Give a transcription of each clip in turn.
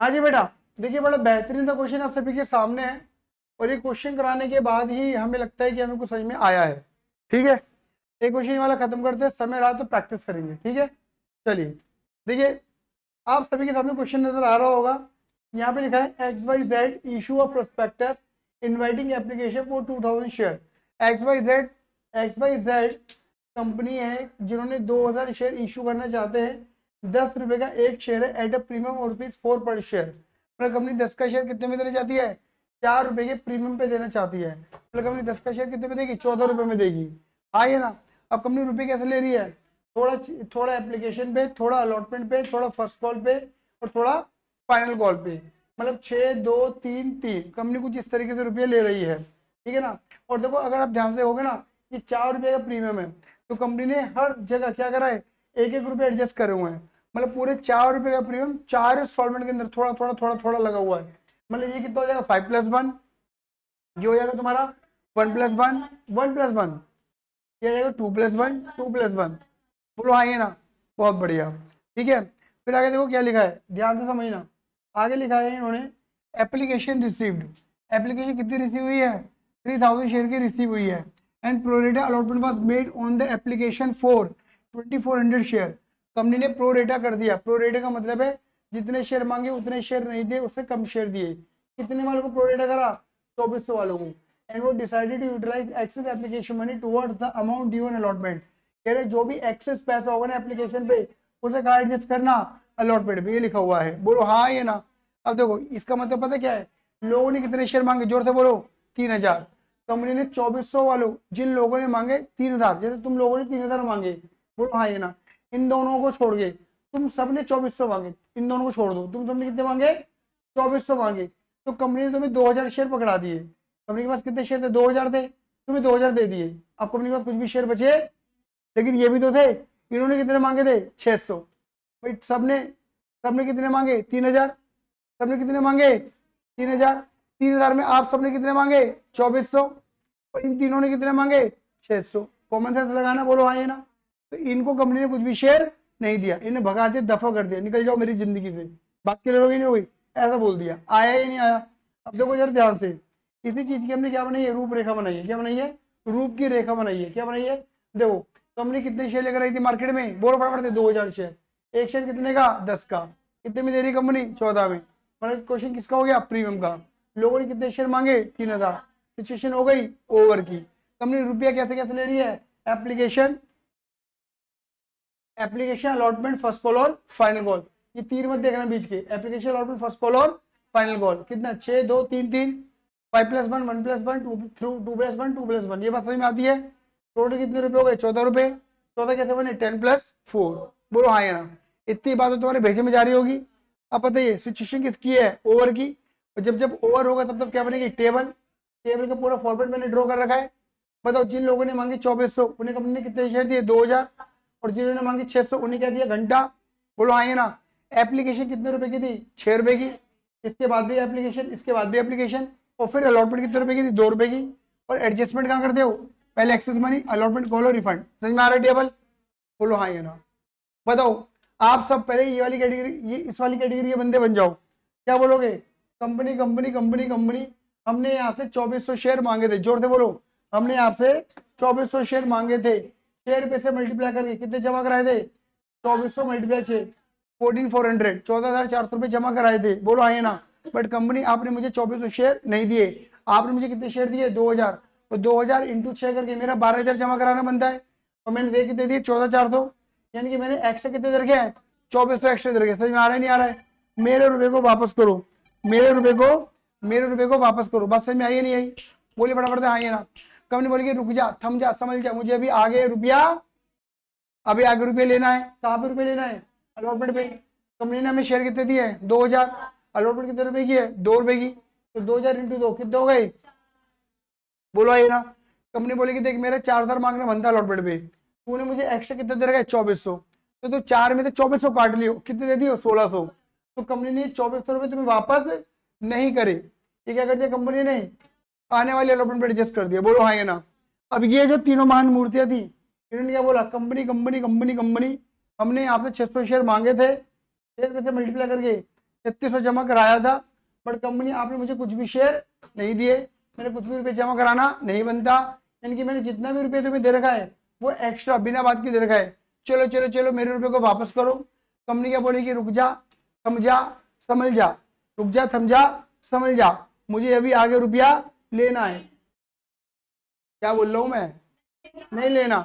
हाँ जी बेटा, देखिए बड़ा बेहतरीन सा क्वेश्चन आप सभी के सामने है और ये क्वेश्चन कराने के बाद ही हमें लगता है कि हमें कुछ समझ में आया है। ठीक है, एक क्वेश्चन वाला खत्म करते हैं, समय रहा तो प्रैक्टिस करेंगे। ठीक है, चलिए देखिए आप सभी के सामने क्वेश्चन नजर आ रहा होगा। यहाँ पे लिखा है XYZ issue a prospectus inviting application for 2000 share. XYZ company है जिन्होंने 2000 शेयर इशू करना चाहते हैं। 10 रुपए का एक शेयर है एट अ प्रीमियम और ₹4 पर शेयर। मतलब कंपनी 10 का शेयर कितने में देना चाहती है? 4 रुपए के प्रीमियम पे देना चाहती है। मतलब कंपनी 10 का शेयर कितने में देगी? 14 रुपए में देगी। हाँ ये ना। अब कंपनी रुपए कैसे ले रही है? थोड़ा थोड़ा एप्लीकेशन पे, थोड़ा अलॉटमेंट पे, थोड़ा फर्स्ट कॉल पे और थोड़ा फाइनल कॉल पे। मतलब 6 2 3 3 कंपनी कुछ इस तरीके से रुपये ले रही है। ठीक है ना। और देखो अगर आप ध्यान से होगे ना कि 4 रुपए का प्रीमियम है तो कंपनी ने हर जगह क्या करा है? एक एक रुपये एडजस्ट करे हुए हैं। मतलब पूरे 4 रुपए का प्रीमियम 4 इंस्टॉलमेंट के अंदर थोड़ा थोड़ा थोड़ा थोड़ा लगा हुआ है। मतलब ये कितना हो जाएगा? 5+1, ये हो जाएगा तुम्हारा 1+1 1+1, ये हो जाएगा 2+1 2+1। बोलो हाँ ये ना, बहुत बढ़िया। ठीक है, फिर आगे देखो क्या लिखा है, ध्यान से समझना। आगे लिखा है इन्होंने एप्लीकेशन रिसीव्ड। एप्लीकेशन कितनी रिसीव हुई है? 3000 शेयर की रिसीव हुई है। And pro rata allotment was made on the application for 2400 share. Company ने प्रोरेटा कर दिया। प्रोरेटा का मतलब है जितने शेयर मांगे उतने शेयर नहीं दिए, उससे कम शेयर दिए। कितने वालों को प्रोरेटा करा? 2400 वालों को। एंड वो decided to utilise excess application money towards the amount due on allotment. कह रहे जो भी एक्सेस पैसा होगा ना एप्लीकेशन पे उसे कहा एडजस्ट करना? अलॉटमेंट पे। ये लिखा हुआ है। बोलो हाँ ये ना। अब देखो इसका मतलब पता क्या है? लोगों ने कितने शेयर मांगे? जोर से बोलो। 3000। कंपनी ने 2400 वालों, जिन लोगों ने मांगे 3000, जैसे तुम लोगों ने 3000 मांगे, बोलो हाँ ये ना। इन दोनों को छोड़ के तुम सबने 2400 मांगे, इन दोनों को छोड़ दो, तुम सबने कितने मांगे? 2400 मांगे। तो कंपनी ने तुम्हें 2000 शेयर पकड़ा दिए। कंपनी के पास कितने शेयर थे? 2000 थे, तुम्हें 2000 दे दिए। अब कंपनी के पास कुछ भी शेयर बचे, लेकिन ये भी तो थे। इन्होंने कितने मांगे थे? 600। भाई सबने सबने कितने मांगे? 3000। सबने कितने मांगे? 3000। 3000 में आप सबने कितने मांगे? 2400। और इन तीनों ने कितने मांगे? 600। कॉमन सेंस लगाना, बोलो हाँ ये ना। तो इनको कंपनी ने कुछ भी शेयर नहीं दिया, इन्हें भगा दिया, दफा कर दिया, निकल जाओ मेरी जिंदगी से, बात के लोग ही नहीं हुई, ऐसा बोल दिया। आया ही नहीं आया। अब देखो जरा ध्यान से, इसी चीज की हमने क्या बनाई है? रूपरेखा बनाई है। क्या बनाई है? रूप की रेखा बनाई है। क्या बनाई है? देखो कंपनी कितने शेयर लेकर आई थी मार्केट में? बोलो फटाफट से। 2000 शेयर। एक शेयर कितने का? 10 का। कितने में दे रही कंपनी? 14 में। मतलब क्वेश्चन किसका हो गया? प्रीमियम का। लोगों ने कितने शेयर मांगे? 3000। सिचुएशन हो गई ओवर की। कंपनी रुपया कैसे कैसे ले रही है? एप्लीकेशन अलॉटमेंट फर्स्ट कॉल और फाइनल कॉल। ये तीन मत देखना बीच के। एप्लीकेशन अलॉटमेंट फर्स्ट कॉल और फाइनल कॉल। कितना? 6 2 3 3, 5+1 1+1 2+1 2+1। ये बात समझ में आती है? टोटल कितने रुपए हो गए? 14 रुपए। 14 कैसे बने? 10+4। बोलो हाँ या ना। इतनी बात तो तुम्हारे भेजे में जा रही होगी। अब बताइए सिचुएशन किसकी है? ओवर की। और जब जब ओवर होगा तब तब क्या बनेगी? टेबल। टेबल का पूरा फॉर्मेट मैंने ड्रॉ कर रखा है। बताओ जिन लोगों ने मांगे 2400 उन्हें कंपनी ने कितने शेयर दिए? 2000। और जिन्होंने मांगी 600 उन्हें क्या दिया? घंटा। बोलो आएंगे ना। एप्लीकेशन कितने रुपए की थी? 6 रुपए की। इसके बाद भी एप्लीकेशन, इसके बाद भी एप्लीकेशन, और फिर अलॉटमेंट कितने रुपए की थी? 2 रुपए की। और एडजस्टमेंट कहाँ करते हो? पहले एक्सेस मनी, अलॉटमेंट, कॉल और रिफंड। समझ में आ रहा है टेबल? बोलो हाँ ये ना। बताओ आप सब पहले ये वाली कैटेगरी, ये इस वाली कैटेगरी के बंदे बन जाओ। क्या बोलोगे? कंपनी कंपनी कंपनी कंपनी हमने यहाँ से 2400 शेयर मांगे थे। जोर से बोलो। हमने यहाँ से 2400 शेयर मांगे थे। 6 रुपए से मल्टीप्लाई करके कितने जमा कराए थे? 2400 मल्टीप्लाई 6, 14400, 14400 रुपए जमा कराए थे। बोलो हाँ ये ना। बट कंपनी आपने मुझे 2400 शेयर नहीं दिए। आपने मुझे कितने शेयर दिए? 2000। तो 2000 इंटू 6 करके मेरा 12000 जमा कराना बनता है। और मैंने दे कितने दिए? 14400। यानी कि मैंने एक्स्ट्रा कितने दे रखे हैं? 2400 एक्स्ट्रा दे रखे। समझ में आ रहा है नहीं आ रहा है? मेरे रुपए को वापस करो। मेरे रुपए को वापस करो। बात समझ में आई नहीं आई? बोलिए फटाफट से हाँ ये ना। कंपनी बोलेगी रुक जा, थम जा, समझ जा, मुझे अभी आगे रुपया, अभी आगे रुपये लेना है। कहाँ पे रुपये लेना है? अलॉटमेंट पे। कंपनी ने हमें शेयर कितने दिए? 2000। अलॉटमेंट कितने रुपए की है? 2 रुपए की। तो 2000 इंटू 2 कितने हो गए? बोलो ये ना। कंपनी बोलेगी देख मेरा 4000 मांगना बनता है अलॉटमेंट पे, तूने मुझे एक्स्ट्रा कितना दे रखा है? 2400। तो तू 4 में से 2400 काट लियो, कितने दे दियो? 1600। तो कंपनी ने 2400 रुपए तुम्हें वापस नहीं करे। ये क्या कर दिया कंपनी ने? आने वाले अलॉटमेंट पे एडजस्ट कर दिया। बोलो हाँ ये ना। अब ये जो तीनों महान मूर्तियां थी, इन्होंने क्या बोला? कंपनी कंपनी कंपनी कंपनी हमने यहाँ पे 600 शेयर मांगे थे, 6 रुपए से मल्टीप्लाई करके 3600 जमा कराया था, बट कंपनी आपने मुझे कुछ भी शेयर नहीं दिए, मैंने कुछ भी रुपए जमा कराना नहीं बनता, यानी कि मैंने जितना भी रुपये तुम्हें दे रखा है वो एक्स्ट्रा बिना बात की दे रखा है। चलो चलो चलो मेरे रुपये को वापस करो। कंपनी क्या बोलेगी, रुक जा, थम जा, समझ जा, रुक जा, थम जा, समझ जा, मुझे अभी आगे रुपया लेना है। क्या बोल रहा हूँ मैं, नहीं लेना,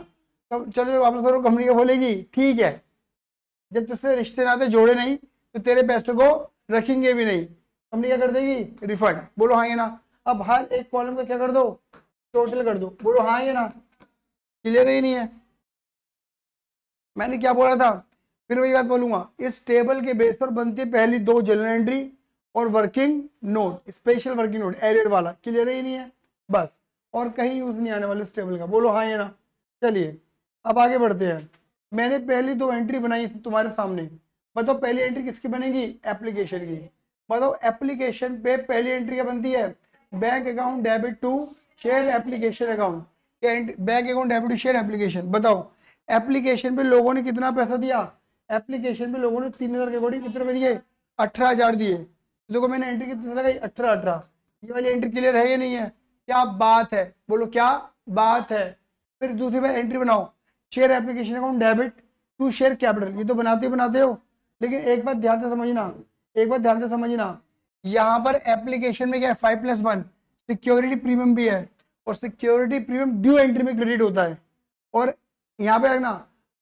तो चलो वापस करो। कंपनी क्या बोलेगी, ठीक है, जब तुझसे रिश्ते नाते जोड़े नहीं तो तेरे पैसों को रखेंगे भी नहीं। कंपनी क्या कर देगी, रिफंड। बोलो हाँ या ना। अब हर एक कॉलम का क्या कर दो, टोटल कर दो। बोलो हाँ या ना, क्लियर ही नहीं है। मैंने क्या बोला था, फिर वही बात बोलूंगा, इस टेबल के बेस पर बनती है पहली 2 जनरल एंट्री और working note, special working note arrear वाला। क्लियर ही नहीं है बस, और कहीं यूज नहीं आने वाला इस टेबल का। बोलो हाँ या ना। चलिए अब आगे बढ़ते हैं। मैंने पहली 2 एंट्री बनाई थी तुम्हारे सामने, बताओ पहली एंट्री किसकी बनेगी, एप्लीकेशन की। बताओ एप्लीकेशन पे पहली एंट्री क्या बनती है, bank account debit to share application account. Bank account debit to share application. बताओ एप्लीकेशन पे लोगों ने कितना पैसा दिया, एप्लीकेशन पे लोगों ने 3000 के अकॉर्डिंग कितने रुपए दिए, 18,000 दिए। देखो मैंने एंट्री कितनी लगाई, 18। ये वाली एंट्री क्लियर है या नहीं है, क्या बात है, बोलो क्या बात है। फिर दूसरी बार एंट्री बनाओ, share application account debit to share capital. ये तो बनाते हो, लेकिन एक बात ध्यान से समझना, एक बात ध्यान से समझना, यहाँ पर एप्लीकेशन में क्या है, 5+1 सिक्योरिटी प्रीमियम भी है, और सिक्योरिटी प्रीमियम ड्यू एंट्री में क्रेडिट होता है। और यहाँ पे रखना,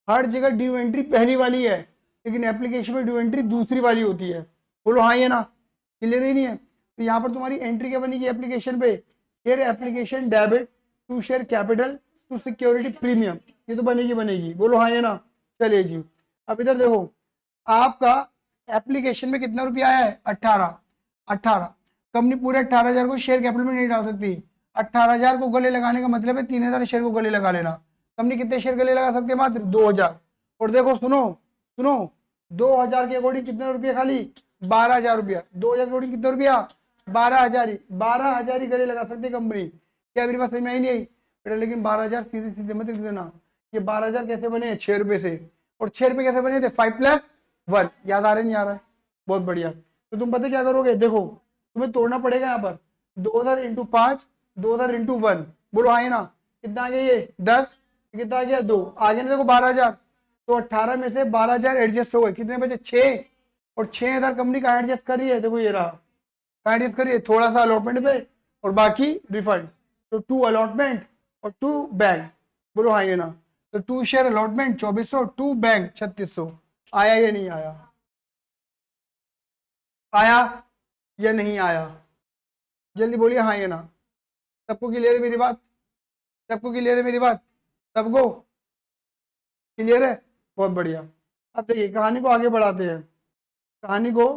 हर जगह ड्यू एंट्री पहली वाली है, लेकिन एप्लीकेशन में ड्यू एंट्री दूसरी वाली होती है। बोलो हाँ या ना, क्लियर ही नहीं है। तो यहाँ पर तुम्हारी एंट्री क्या बनेगी एप्लीकेशन पे, share application debit to share capital to security premium, ये तो बनेगी। बोलो हाँ या ना। चलिए जी, अब इधर देखो, आपका एप्लीकेशन में कितना रुपया आया है, 18। कंपनी पूरे 18,000 को शेयर कैपिटल में नहीं डाल सकती। 18,000 को गले लगाने का मतलब है 3,000 शेयर को गले लगा लेना। कंपनी कितने शेयर गले लगा सकती है, मात्र 2,000। और देखो सुनो सुनो, 2,000 के अकॉर्डिंग कितने रुपये, खाली 12,000 रुपया। 2,000 के अकॉर्डिंग कितने रुपया, 12,000 ही। 12,000 ही गले लगा सकती है कंपनी। क्या मेरी बात समझ में आई नहीं आई बेटा, लेकिन 12,000 सीधे सीधे मत लिख देना। ये 12,000 कैसे बने, 6 रुपए से, और 6 रुपए कैसे बने थे, 5+1। याद आ रहा है नहीं आ रहा है, बहुत बढ़िया। तो तुम पता क्या करोगे, देखो तुम्हें तोड़ना पड़ेगा यहाँ पर, 2,000 इंटू 5, 2,000 इंटू 1। बोलो हाँ ना, कितना आ गया ये 10, कितना आ गया 2, आगे ना देखो 12,000। तो 18 में से 12,000 एडजस्ट हो गए, कितने बचे 6, और 6,000 कंपनी का एडजस्ट कर रही है। देखो ये रहा, एडजस्ट करिए, थोड़ा सा अलॉटमेंट पे और बाकी रिफंड। तो 2 अलॉटमेंट और 2 बैंक। बोलो हाँ ये ना। तो 2 शेयर अलॉटमेंट 2,400, 2 बैंक 3,600। आया या नहीं आया, आया या नहीं आया, जल्दी बोलिए हाँ या ना। सबको क्लियर है मेरी बात, सबको क्लियर है मेरी बात, सबको क्लियर है, बहुत बढ़िया। अब देखिए कहानी को आगे बढ़ाते हैं, कहानी को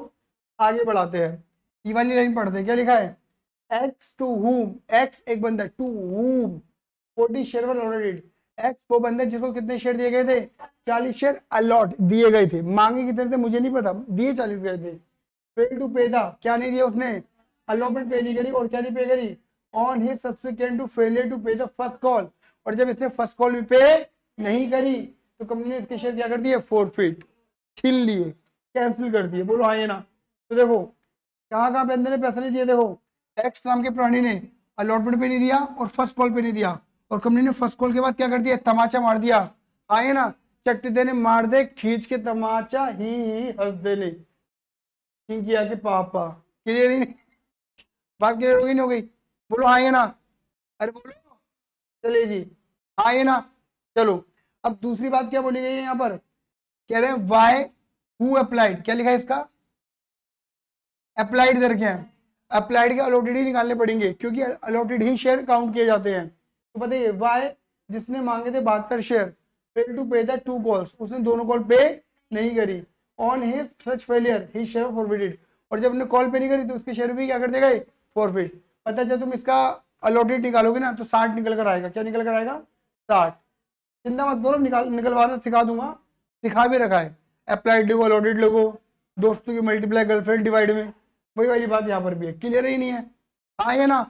आगे बढ़ाते हैं। ये वाली लाइन पढ़ते हैं, क्या लिखा है, एक्स टू हुम, एक्स एक बंदा, to whom 40 share were allotted. X वो बंदा जिसको कितने शेयर दिए गए थे, 40 शेयर अलॉट दिए गए थे। मांगे कितने थे मुझे नहीं पता, दिए 40 गए थे। फेल टू पे था, क्या नहीं दिया उसने, अलॉटमेंट पे नहीं करी, और क्या नहीं पे करी, on his subsequent to failure to pay the first call. और जब इसने फर्स्ट कॉल भी पे नहीं करी तो कंपनी ने इसके शेयर क्या कर दिए, फोरफिट, छीन लिए, कैंसिल कर दिए। बोलो हाँ ये ना। तो देखो कहाँ कहाँ पे अंदर ने पैसा नहीं दिए, देखो एक्स नाम के प्राणी ने अलॉटमेंट पे नहीं दिया और फर्स्ट कॉल पे नहीं दिया, और कंपनी ने फर्स्ट कॉल के बाद क्या कर दिया, तमाचा मार दिया। आए ना, चट्टी देने मार दे खींच के तमाचा, ही हंस देने किया के पापा। क्लियर ही नहीं, बात क्लियर हो गई नहीं हो गई, बोलो हाँ ये ना, अरे बोलो, चलिए जी हाँ ये ना। चलो अब दूसरी बात क्या बोली गई है यहाँ पर, कह रहे हैं वाई हु अप्लाइड, क्या लिखा है इसका, अप्लाइड दर क्या है, अप्लाइड के अलॉटेड ही निकालने पड़ेंगे, क्योंकि अलॉटेड ही शेयर काउंट किए जाते हैं। तो बताइए वाई, जिसने मांगे थे 72 share, fail to pay the 2 calls, उसने दोनों कॉल पे नहीं करी, on his such failure he share forfeited, और जब उसने कॉल पे नहीं करी तो उसके शेयर भी क्या कर देगा, फॉरफिट। पता जब तुम इसका अलॉटेड निकालोगे ना तो 60 निकल कर आएगा, क्या निकल कर आएगा, 60। चिंता मत करो, निकलवाना सिखा दूंगा, सिखा भी रखा है। अप्लाइड लिखो, अलॉटेड लिखो, दोस्तों की मल्टीप्लाई गर्लफ्रेंड डिवाइड में, वही वाली बात यहाँ पर भी है। क्लियर ही नहीं है, हाँ है ना।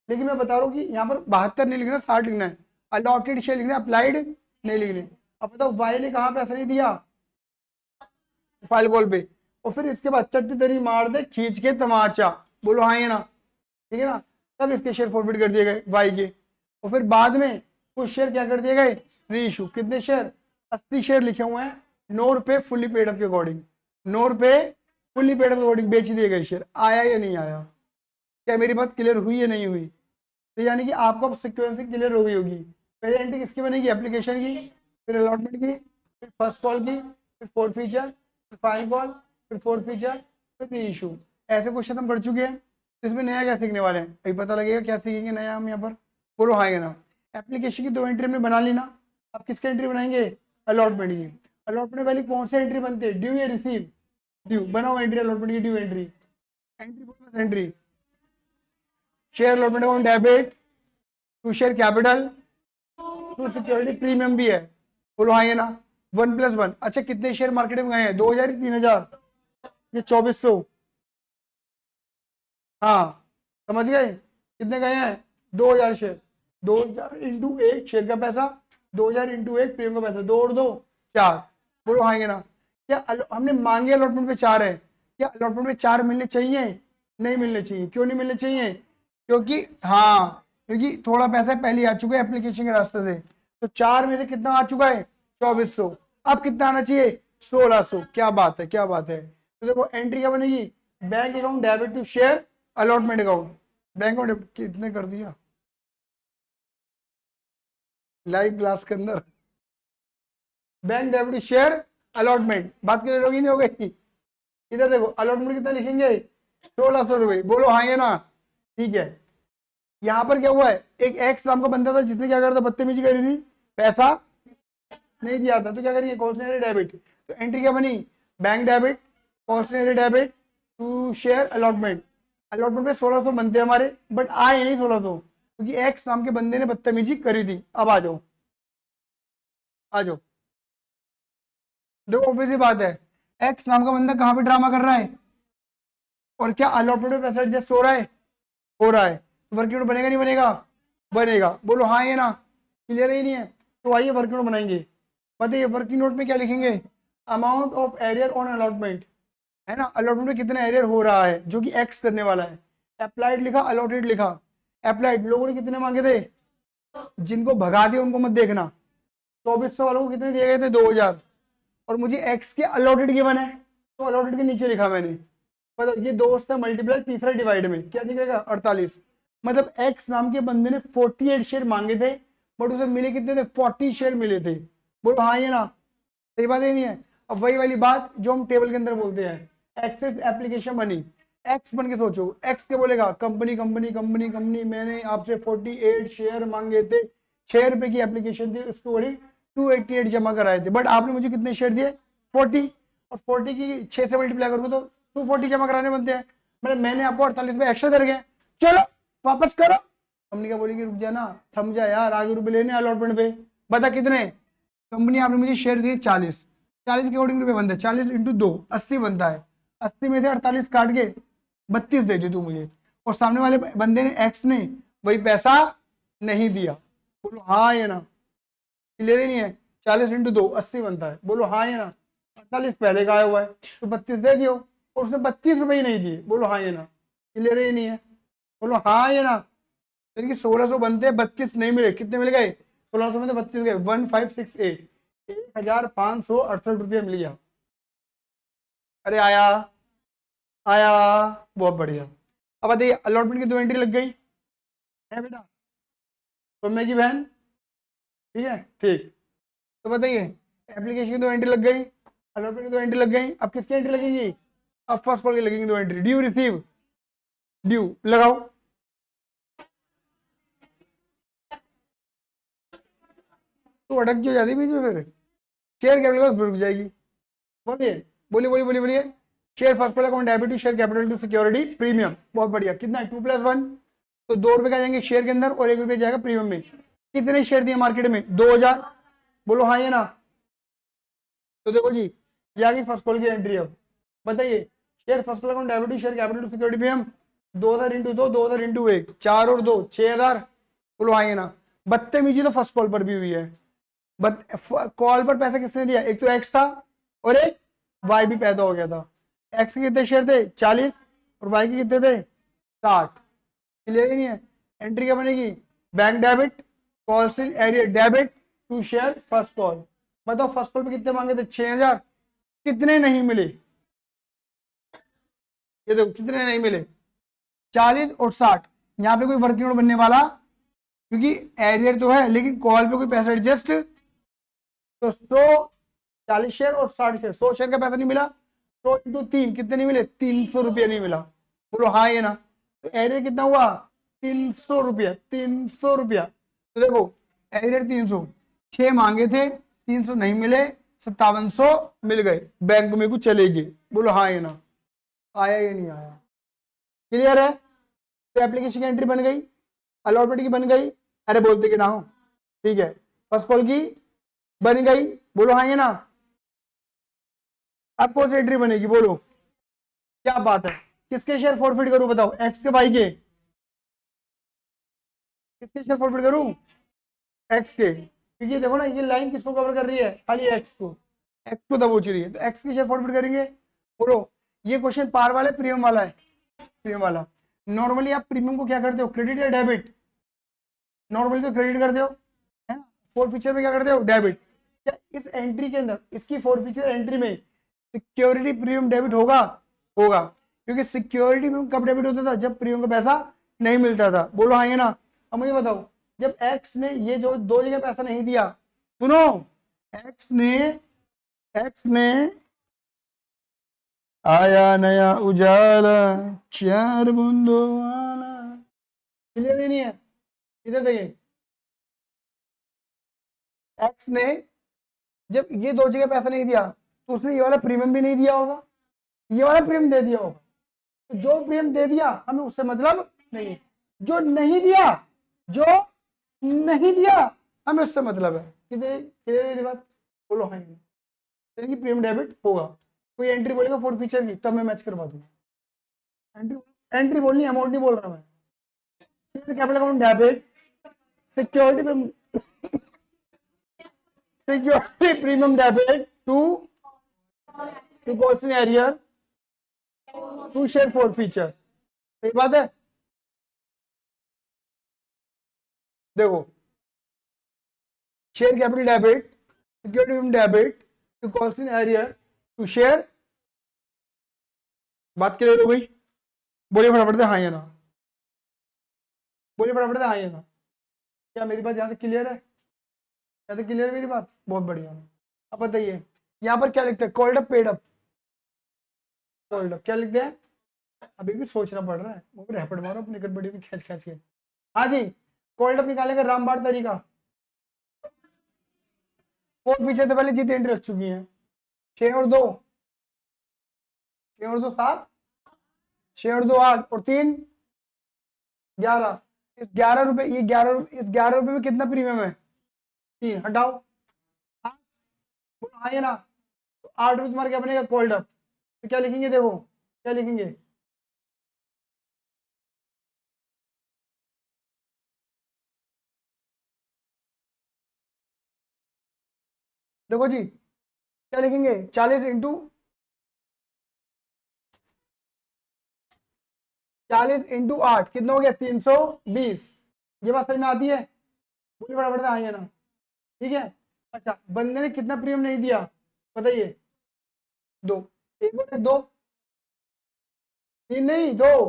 लेकिन मैं बता रहा हूँ कि यहाँ पर 72 नहीं लिखना, 60 लिखना है, अलॉटेड शेयर लिखना, अप्लाइड नहीं लिखने। अब बताओ वाई ने कहाँ पैसा नहीं दिया, फाइल कॉल पे, और फिर इसके बाद चट्टी तरी मार दे खींच के तमाचा, बोलो हाँ ये ना, ठीक है ना, तब इसके शेयर फॉरवर्ड कर दिए गए वाई के। और फिर बाद में कुछ शेयर क्या कर दिए गए, री इशू। कितने शेयर, 80 शेयर लिखे हुए हैं, 9 रुपए फुल्ली पेड अप के अकॉर्डिंग, 9 रुपए फुल्ली पेड अप के अकॉर्डिंग बेच दिए गए शेयर। आया या नहीं आया, क्या मेरी बात क्लियर हुई या नहीं हुई? तो यानी कि आपको सिक्वेंसिंग क्लियर हो गई होगी। पहले एंट्री किसकी बनेगी, एप्लीकेशन की, फिर अलॉटमेंट की, फिर फर्स्ट कॉल की, फिर फोर्थ फीचर, फिर फाइनल कॉल, फिर फोर्थ फीचर, फिर री इशू। ऐसे क्वेश्चन हम कर चुके हैं। तो इसमें नया क्या सीखने वाले हैं, अभी पता लगेगा क्या सीखेंगे नया हम यहाँ पर। बोलो हाँ या ना। एप्लीकेशन की 2 एंट्री हमने बना ली ना, अब किसकी एंट्री बनाएंगे, अलॉटमेंट की। अलॉटमेंट वाली कौन सी एंट्री बनती है, ड्यू या रिसीव, ड्यू। बनाओ एंट्री अलॉटमेंट की, due entry, entry share allotment account debit to share capital to security premium भी है। बोलो हाँ ये ना, 1+1। अच्छा कितने शेयर मार्केट में गए हैं, 2000 या 3000 या 2400? हाँ समझ गए, कितने गए हैं, 2000 शेयर। 2000 इंटू 1 शेयर का पैसा, 2000 इंटू 1 प्रीमियम का पैसा, 2 और 2 4। बोलो हाँ ये ना। क्या हमने मांगे अलॉटमेंट पे 4 है, क्या अलॉटमेंट में 4 मिलने चाहिए, नहीं मिलने चाहिए। क्यों नहीं मिलने चाहिए, क्योंकि हाँ क्योंकि थोड़ा पैसा पहले आ चुका है एप्लीकेशन के रास्ते से। तो 4 में से कितना आ चुका है, 2400। अब कितना आना चाहिए, 1600। क्या बात है, क्या बात है। तो देखो एंट्री क्या बनेगी, bank account debit to share allotment account. Bank account कितने कर दिया लाइव क्लास के अंदर, bank debit to share allotment. बात क्लियर होगी नहीं हो गई? इधर देखो अलॉटमेंट कितना लिखेंगे, 1600 रुपए। बोलो हाँ ये ना, ठीक है। यहाँ पर क्या हुआ है, एक एक्स नाम का बंदा था जिसने क्या करा था, बदतमीजी करी थी, पैसा नहीं दिया था, तो क्या करिए कॉल्सनरी डेबिट। तो एंट्री क्या बनी, bank debit calls in arrear debit to share allotment. Allotment में 1600 बनते हमारे, बट आए नहीं 1600 क्योंकि एक्स नाम के बंदे ने बदतमीजी करी थी। अब आ जाओ, आ जाओ, देखो ऑब्वियस बात है, एक्स नाम का बंदा कहाँ पे ड्रामा कर रहा है, और क्या अलॉटमेंट में पैसा एडजस्ट हो रहा है, हो रहा है। तो वर्किंग नोट बनेगा नहीं बनेगा, बनेगा। बोलो हाँ ये ना, क्लियर ही नहीं है। तो आइए वर्किंग नोट बनाएंगे। बताइए वर्किंग नोट में क्या लिखेंगे, amount of arrear on allotment, है ना, अलॉटमेंट में कितना एरियर हो रहा है जो कि एक्स करने वाला है। अप्लाइड लिखा, अलॉटेड लिखा। अप्लाइड लोगों ने कितने मांगे थे, जिनको भगा दिया उनको मत देखना। 2400 वालों को कितने दिए गए थे, 2000। और मुझे एक्स के अलॉटेड गिवन है, तो अलॉटेड के नीचे लिखा मैंने। मतलब ये दोस्त है मल्टीप्लाई, तीसरा डिवाइड में क्या दिखेगा, 48। मतलब एक्स नाम के बंदे ने 48 शेयर मांगे थे, बट उसे मिले कितने थे, 40 शेयर मिले थे। बोलो हाँ ये ना, सही बात है नहीं है। अब वही वाली बात जो हम टेबल के अंदर बोलते हैं, एक्सेस एप्लीकेशन मनी। एक्स बन के सोचो, एक्स क्या बोलेगा, कंपनी कंपनी कंपनी कंपनी, मैंने आपसे 48 शेयर मांगे थे, 6 रुपए की एप्लीकेशन थी, उसको बड़ी 288 जमा कराए थे, बट आपने मुझे कितने शेयर दिए, 40। और 40 की 6 से मल्टीप्लाई करूंगा तो 240 जमा कराने बनते हैं। मतलब मैंने आपको 48 रुपए एक्स्ट्रा दे गए, चलो वापस करो। कंपनी क्या बोलेगी, रुक जा ना, थम जा यार, आगे रुपए लेने अलॉटमेंट पे, बता कितने। कंपनी आपने मुझे शेयर दिए 40, 40 के अकॉर्डिंग रुपए बनते हैं, 40 इंटू 2 80 बनता है। 80 में से 48 काट के 32 दे दी तू मुझे, और सामने वाले बंदे ने एक्स ने वही पैसा नहीं दिया। बोलो हाँ या ना, क्लियर ही नहीं है। 40 इंटू 2 80 बनता है, बोलो हाँ या ना। 48 पहले का आया हुआ है तो 32 दे दियो, और उसने 32 रुपए ही नहीं दिए। बोलो हाँ या ना, क्लियर ही नहीं है। बोलो हाँ या ना। यानी कि 1600 बनते हैं, 32 नहीं मिले, कितने मिल गए, 1600 में से 32 गए, 1568, 1568 रुपये मिल गया। अरे आया, आया, बहुत बढ़िया। अब बताइए अलॉटमेंट की 2 एंट्री लग गई है बेटा, तो मैं की बहन, ठीक है ठीक। तो बताइए एप्लीकेशन की 2 एंट्री लग गई, अलॉटमेंट की 2 एंट्री लग गई। अब किसकी एंट्री लगेगी, अब फर्स्ट कॉल की लगेंगी 2 एंट्री। ड्यू रिसीव, ड्यू लगाओ, तो अटक क्यों जाती बीच में फिर, शेयर कैपिटल रुक जाएगी। बोलिए बोलिए बोलिए बोलिए बोलिए। Share first call account debit to share capital to security premium, बहुत बढ़िया। कितना है, 2+1, तो 2 रुपए का जाएंगे शेयर के अंदर और 1 रुपये जाएगा प्रीमियम में। कितने शेयर दिए मार्केट में, 2000। बोलो हाँ ये ना। तो देखो जी ये आ गई फर्स्ट कॉल की एंट्री। अब बताइए share first call account debit to share capital to security premium, 2000 into 2, 2000 into 1, 4 और 2 6000। बोलो हाँ ये ना। बदतमीजी तो फर्स्ट कॉल पर भी हुई है, बट कॉल पर पैसा किसने दिया, एक तो एक्स था और एक वाई भी पैदा हो गया था। एक्स के कितने शेयर थे 40 और वाई के कितने थे 60। क्लियर ही नहीं है। एंट्री क्या बनेगी, बैंक डेबिट कॉल सेल arrear debit to share first call. बताओ फर्स्ट कॉल पे कितने मांगे थे 6000, कितने नहीं मिले, ये देखो कितने नहीं मिले 40 और 60। यहाँ पे कोई वर्किंग नोट बनने वाला, क्योंकि एरियर तो है लेकिन कॉल पे कोई पैसा एडजस्ट, तो 140 शेयर और 60 शेयर, 100 शेयर का पैसा नहीं मिला, 100 इंटू 3 कितने नहीं मिले 300 रुपया नहीं मिला। बोलो हाँ ये ना, तो एरियर कितना हुआ 300 रुपया, 300 रुपया। तो देखो एरियर 300, 6 मांगे थे 300 नहीं मिले, 5700 मिल गए, बैंक में कुछ चले गए। बोलो हाँ ये ना, आया या नहीं आया। क्लियर है। तो एप्लीकेशन की एंट्री बन गई, अलॉटमेंट की बन गई, अरे बोलते कि ना हो, ठीक है। फर्स्ट कॉल की बन गई, बोलो हाँ ये ना। अब कौन सी एंट्री बनेगी बोलो, क्या बात है। किसके शेयर फॉरफिट करूं बताओ, एक्स के भाई के, किसके शेयर फॉरफिट करूं एक्स के, क्योंकि देखो ना ये लाइन किसको कवर कर रही है, खाली एक्स को दबोच रही है, तो एक्स के शेयर फॉरफिट करेंगे। बोलो ये क्वेश्चन पार वाला है प्रीमियम वाला है, प्रीमियम वाला। नॉर्मली आप प्रीमियम को क्या करते हो, क्रेडिट या डेबिट, नॉर्मली तो क्रेडिट करते हो है ना, फोर फीचर में क्या करते हो डेबिट। क्या इस एंट्री के अंदर, इसकी फोर फीचर एंट्री में सिक्योरिटी प्रीमियम डेबिट होगा, होगा, क्योंकि सिक्योरिटी प्रीमियम कब डेबिट होता था, जब प्रीमियम का पैसा नहीं मिलता था। बोलो हाँ ये ना। अब मुझे बताओ जब एक्स ने ये जो दो जगह पैसा नहीं दिया, सुनो, एक्स ने आया नया उजाला चार बूंदों वाला, क्लियर नहीं है। इधर देखिए, एक्स ने जब ये दो जगह पैसा नहीं दिया तो उसने ये वाला प्रीमियम भी नहीं दिया होगा, ये वाला प्रीमियम दे दिया होगा। तो जो प्रीमियम दे दिया हमें उससे मतलब नहीं, जो नहीं दिया, जो नहीं दिया हमें उससे मतलब है। कितने मेरी बात, बोलो हाँ यानी प्रीमियम डेबिट होगा। कोई एंट्री बोलेगा फोर फीचर की तब मैं मैच करवा दूंगा। एंट्री एंट्री बोलनी, अमाउंट नहीं बोल रहा मैं। Capital account debit security security premium debit to caution area to share forfeiture। सही बात है। देखो share capital debit security premium debit to calls in arrear to share, बात क्लियर हो गई। बोलिए फटाफट से हाँ या ना, बोलिए फटाफट से हाँ या ना। क्या मेरी बात यहाँ से क्लियर है, क्या तो क्लियर है मेरी बात, बहुत बढ़िया। अब बताइए यहाँ पर क्या लिखते हैं, called up paid up, called up क्या लिखते हैं, अभी भी सोचना पड़ रहा है, वो रैपिड मारो अपनी गड़बड़ी में खींच खींच के। हाँ जी, कॉल्ड अप निकालेंगे रामबाड़ तरीका, फोर फीचर तो पहले जीत एंट्री रख चुकी है, 6 और 2, 6 और 2 7, 6 और 2 8 और 3 11। इस 11 रुपए, ये 11, इस 11 रुपए में कितना प्रीमियम है 3, हटाओ 8, हाँ ये ना। तो 8 रुपये तुम्हारा क्या बनेगा कॉल्ड अप, तो क्या लिखेंगे देखो क्या लिखेंगे, देखो जी क्या लिखेंगे 40 इंटू 8 कितना हो गया 320। ये बात समझ में आती है, पूरी बड़ा बड़ा हाँ ये ना, ठीक है। अच्छा बंदे ने कितना प्रीमियम नहीं दिया बताइए, 2, 1 और 2, 3 नहीं 2,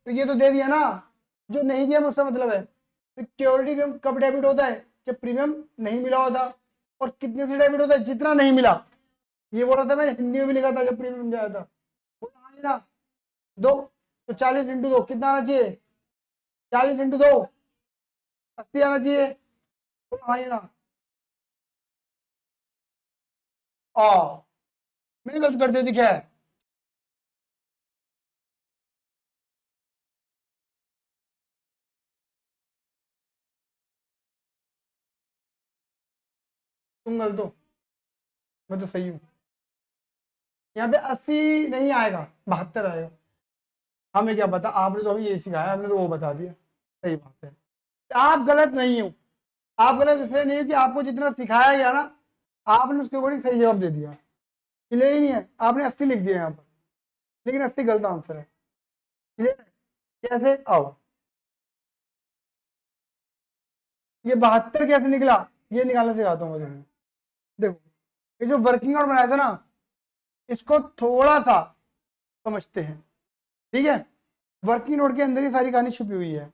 तो ये तो दे दिया ना। जो नहीं दिया उसका मतलब है सिक्योरिटी प्रीमियम कब डेबिट होता है, जब प्रीमियम नहीं मिला होता, और कितने से डेबिट होता है, जितना नहीं मिला। ये बोला था मैंने, हिंदी में भी लिखा था जब प्रीमियम जाया था। हाँ ये ना 2, तो 40 इंटू 2 कितना आना चाहिए, 40 इंटू 2 80 आना चाहिए। हाँ ये ना, मैंने गलत कर दिया क्या है, तुम गलत हो, मैं तो सही हूँ। यहाँ पे 80 नहीं आएगा 72 आएगा। हमें क्या पता, आपने तो अभी ये सिखाया, हमने तो वो बता दिया। सही बात है, आप गलत नहीं हो, आप गलत इसलिए नहीं हो कि आपको जितना सिखाया गया ना आपने उसके अकॉर्डिंग सही जवाब दे दिया। क्लियर ही नहीं है, आपने 80 लिख दिया यहाँ पर। लेकिन 80 गलत आंसर है। क्लियर है? कैसे? आओ, ये 72 कैसे निकला, ये निकालना सिखाता हूँ मैं तुम्हें। देखो, ये जो वर्किंग नोट बनाया था ना, इसको थोड़ा सा समझते हैं। ठीक है, वर्किंग नोट के अंदर ही सारी कहानी छुपी हुई है।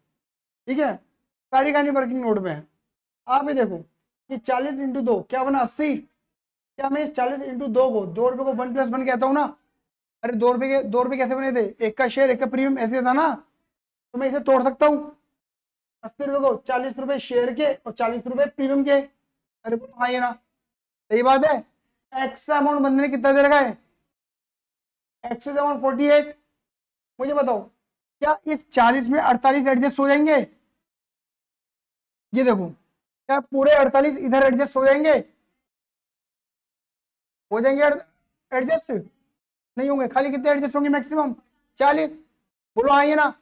ठीक है, सारी कहानी वर्किंग नोट में है। आप ये देखो कि 40 इंटू 2 क्या बना 80। क्या मैं इस 40 इंटू 2 को 2 रुपए को 1+1 कहता हूँ ना। अरे 2 रुपए के 2 रुपए कैसे बने थे, एक का शेयर एक का प्रीमियम, ऐसे था ना। तो मैं इसे तोड़ सकता हूँ, 80 रुपए को 40 रुपए शेयर के और 40 रुपए प्रीमियम के। अरे हाँ, ये ना सही बात है। एक्स अमाउंट बंदे ने कितना दे रखा है, एक्स अमाउंट 48। मुझे बताओ क्या इस 40 में 48 एडजस्ट हो जाएंगे? ये देखो, क्या पूरे 48 इधर एडजस्ट हो जाएंगे? हो जाएंगे एडजस्ट? नहीं होंगे। खाली कितने एडजस्ट होंगे मैक्सिमम? 40। बोलो हाँ ये ना।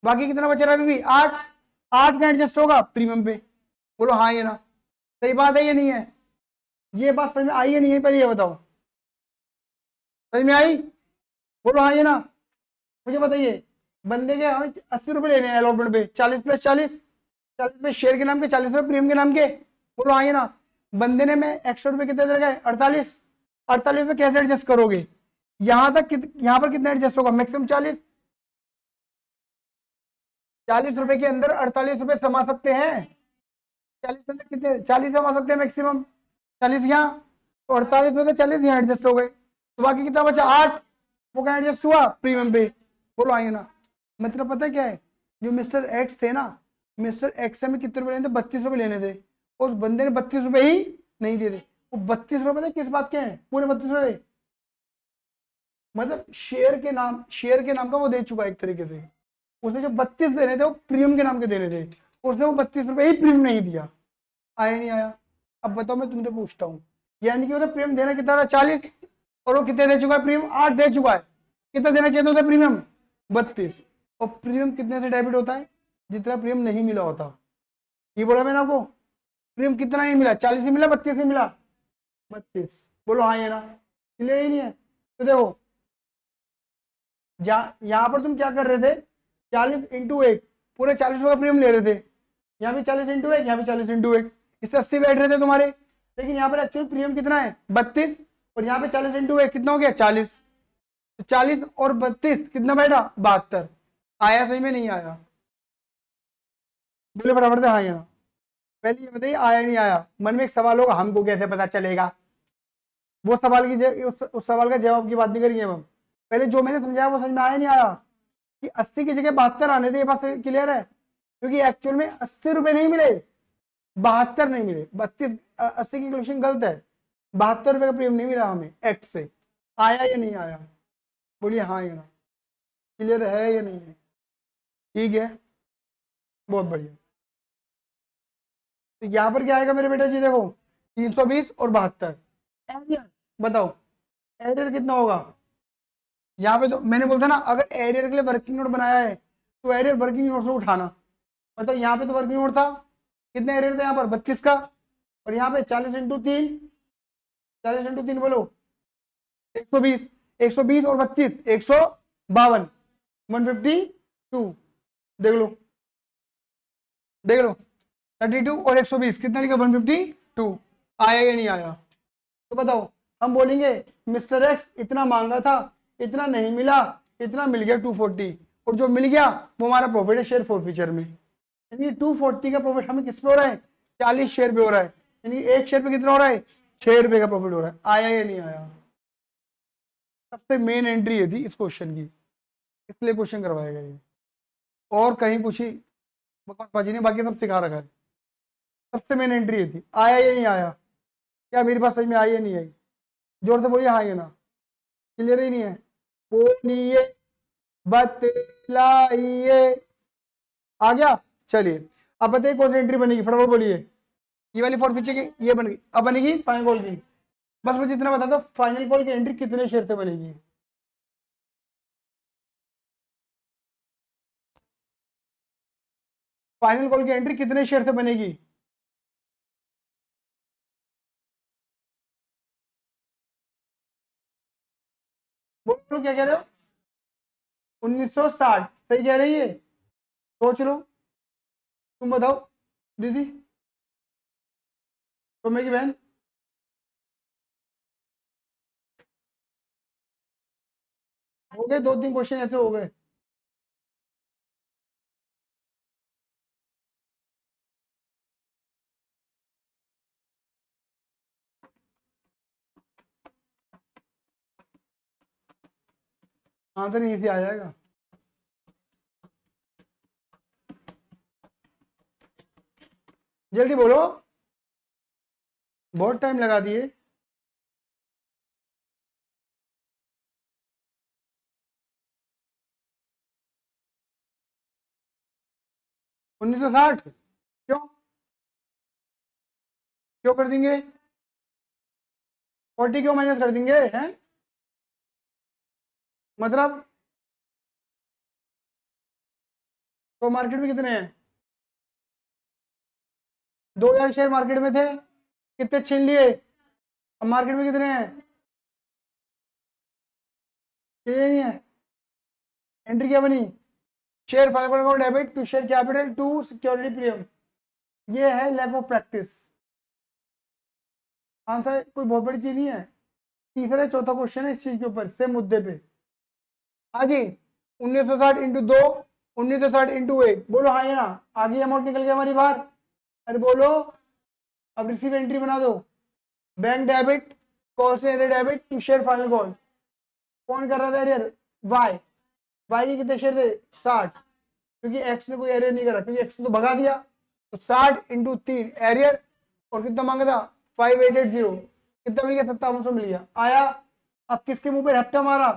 बाकी कितना बच रहा है अभी भी? 8। 8 का एडजस्ट होगा प्रीमियम पे। बोलो हाँ ये ना। सही बात है ये नहीं है? ये बात समझ में आई है नहीं है, पहले ये बताओ। समझ में आई? बोलो हाँ ये ना। मुझे बताइए, बंदे के हमें 80 रुपए लेने हैं अलॉटमेंट पे, 40+40, 40 शेयर के नाम के, 40 प्रीमियम के नाम के। बोलो हाँ ये ना। बंदे ने मैं एक्स्ट्रा रुपए कितने दे रखा है? 48। 48 में कैसे एडजस्ट करोगे? यहां तक यहां पर कितना एडजस्ट होगा? मैक्सिमम 40। 40 रुपए के अंदर 48 रुपए समा सकते हैं। 40 में कितने? 40 समा सकते हैं मैक्सिमम। 40 यहाँ, तो 48 में से 40 यहाँ एडजस्ट हो गए, तो बाकी कितना बचा? 8। वो क्या एडजस्ट हुआ? प्रीमियम पे। बोलो आइए ना। मतलब पता है क्या है, जो मिस्टर एक्स थे ना, मिस्टर एक्स से हमें कितने रुपए लेने थे? 32 रुपए लेने थे। उस बंदे ने 32 रुपए ही नहीं दिए थे। वो 32 रुपए थे किस बात के हैं? पूरे 32 रुपए। मतलब शेयर के नाम का वो दे चुका है एक तरीके से। उसने जो 32 देने थे वो प्रीमियम के नाम के देने थे, उसने वो 32 रुपए ही प्रीमियम नहीं दिया। आया नहीं आया? अब बताओ, मैं तुमसे पूछता हूँ, यानी कि उसे प्रीमियम देना कितना था? 40। और वो कितने दे चुका है? प्रीमियम 8 दे चुका है। कितना देना चाहिए था उसे प्रीमियम? 32। और प्रीमियम कितने से डेबिट होता है? जितना प्रीमियम नहीं मिला होता। ये बोला मैंने आपको। प्रीमियम कितना नहीं मिला? 40 ही मिला, 32 ही मिला? 32। बोलो हाँ ये ना। क्लियर ही नहीं है? तो देखो, यहां पर तुम क्या कर रहे थे? 40 इंटू 1, पूरे 40 का प्रीमियम ले रहे थे। यहाँ भी 40 इंटू 1, यहाँ भी 40 इंटू 1, इससे 80 बैठ रहे थे तुम्हारे। लेकिन यहाँ पर एक्चुअली प्रीमियम कितना है? 32। और यहाँ पे 40 इंटू 1 कितना हो गया? 40। तो 40 और 32 कितना बैठा? 72। आया सही में? नहीं आया? बोले फटाफट से हाँ या ना। पहले ये बताइए, आया नहीं आया? मन में एक सवाल होगा, हमको कैसे पता चलेगा? वो सवाल की उस सवाल का जवाब की बात नहीं करेंगे हम। पहले जो मैंने समझाया वो समझ में आया नहीं आया? कि 80 की जगह 72 आने थे, ये बात क्लियर है? क्योंकि एक्चुअल में 80 रुपए नहीं मिले, 72 नहीं मिले। 32 80 की कैलकुलेशन गलत है। 72 रुपए का प्रीमियम नहीं मिला हमें एक्स से। आया या नहीं आया? बोलिए हाँ या ना। क्लियर है या नहीं है? ठीक है, बहुत बढ़िया। तो यहाँ पर क्या आएगा मेरे बेटा जी? देखो, 320 और 72। एरियर बताओ, एरियर कितना होगा? यहाँ पे तो मैंने बोलता ना, अगर एरियर के लिए वर्किंग नोट बनाया है तो एरियर वर्किंग नोट से उठाना। मतलब यहाँ पे तो वर्किंग नोट था, कितने एरियर थे यहाँ पर? 32 का। और यहाँ पे 40 इंटू 3, 40 इंटू 3 बोलो 120। 120 और 32 152, 152। देख लो, देख लो, 32 और 120 कितना निकला? 152। आया या नहीं आया? तो बताओ, हम बोलेंगे मिस्टर एक्स इतना मांगा था, इतना नहीं मिला, इतना मिल गया 240, और जो मिल गया वो हमारा प्रॉफिट है शेयर फॉर फ्यूचर में। यानी 240 का प्रॉफिट हमें किस पे हो रहा है? 40 शेयर पे हो रहा है। यानी एक शेयर पे कितना हो रहा है? 6 रुपए का प्रॉफिट हो रहा है। आया या नहीं आया? सबसे मेन एंट्री ये थी इस क्वेश्चन की, इसलिए क्वेश्चन करवाया गया ये। और कहीं कुछ ही बकवासबाजी नहीं, बाकी सब सिखा रखा है। सबसे मेन एंट्री ये थी। आया या नहीं आया? क्या मेरी बात सही में आई या नहीं आई? जोर से बोलिए हाँ या ना। क्लियर ही नहीं है? बोलिए, बतलाइए। आ गया? चलिए, अब बताइए कौन सी एंट्री बनेगी, फटाफट बोलिए। ये वाली फॉर पीछे की ये बन गई, अब बनेगी फाइनल कॉल की। बस मुझे इतना बता दो, फाइनल कॉल की एंट्री कितने शेयर से बनेगी? फाइनल कॉल की एंट्री कितने शेयर से बनेगी? बोलो क्या कह रहे हो? 1960 सही कह रही है, सोच लो, तुम बताओ दीदी, तुम्हें की बहन। हो गए 2-3 क्वेश्चन ऐसे हो गए। आंसर इजी आ जाएगा। जल्दी बोलो, बहुत टाइम लगा दिए। 1960 क्यों, क्यों कर देंगे, 40 क्यों माइनस कर देंगे हैं, मतलब तो मार्केट में कितने हैं, 2000 शेयर मार्केट में थे, कितने छीन लिए, अब मार्केट में कितने हैं, ये नहीं है। एंट्री क्या बनी, share five debit to share capital to security premium, ये है लैक ऑफ प्रैक्टिस। आंसर कोई बहुत बड़ी चीज नहीं है। तीसरा चौथा क्वेश्चन है इस चीज के ऊपर सेम मुद्दे पे। हाँ जी, 1960 इंटू 2, 1960 इंटू 1, बोलो हाँ या ना, आगे अमाउंट निकल गया हमारी बाहर, अरे बोलो। अब रिसीव एंट्री बना दो, बैंक डेबिट कॉल से arrear debit to share final call, कौन कर रहा था एरियर, वाई, वाई के कितने शेयर थे 60, क्योंकि एक्स ने कोई एरियर नहीं करा, क्योंकि एक्स ने तो भगा दिया, तो 60 इंटू 3 एरियर, और कितना मांगा था 5880, कितना मिल गया 5700 मिल गया आया। अब किसके मुंह पे रैप्टा मारा,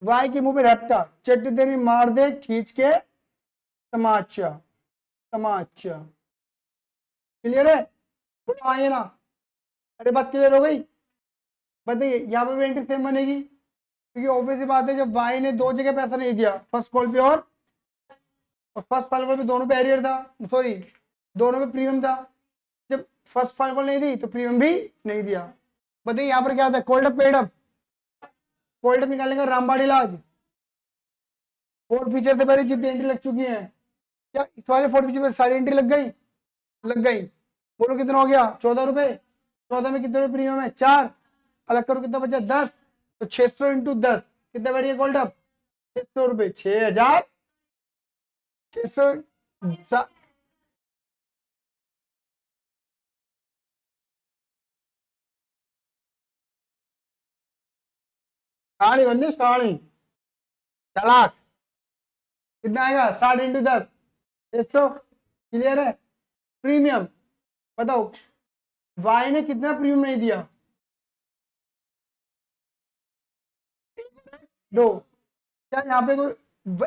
वाई के मुंह पे रैप्टा, चट देनी मार दे खींच के, तमाचा तमाचा, क्लियर है, बोलो आइए ना, अरे बात क्लियर हो गई। बताइए यहाँ पे भी एंट्री सेम बनेगी, क्योंकि ऑब्वियस बात है जब वाई ने दो जगह पैसा नहीं दिया, फर्स्ट कॉल पे और फर्स्ट फाइल कॉल पे दोनों पे एरियर था, सॉरी दोनों पे प्रीमियम था, जब फर्स्ट फाइल कॉल नहीं दी तो प्रीमियम भी नहीं दिया। बताइए यहाँ पर क्या था, cold up paid up, cold up निकालने का रामबाड़ इलाज, 4 फीचर थे पहले जितनी एंट्री लग चुकी है, क्या इस वाले 4 फीचर में सारी एंट्री लग गई, लग गई, बोलो कितना हो गया 14 रुपए, 14 में कितने रुपए प्रीमियम है 4, अलग करो कितना बचा 10, तो 600 इंटू 10 कितना बैठ गया कोल्ड अप, 600 रुपए, 6000 600 साड़ी बननी साड़ी, चालाक, कितना आएगा 60 इंटू 10 600, क्लियर है। प्रीमियम बताओ, वाई ने कितना प्रीमियम नहीं दिया, 2, क्या यहाँ पे कोई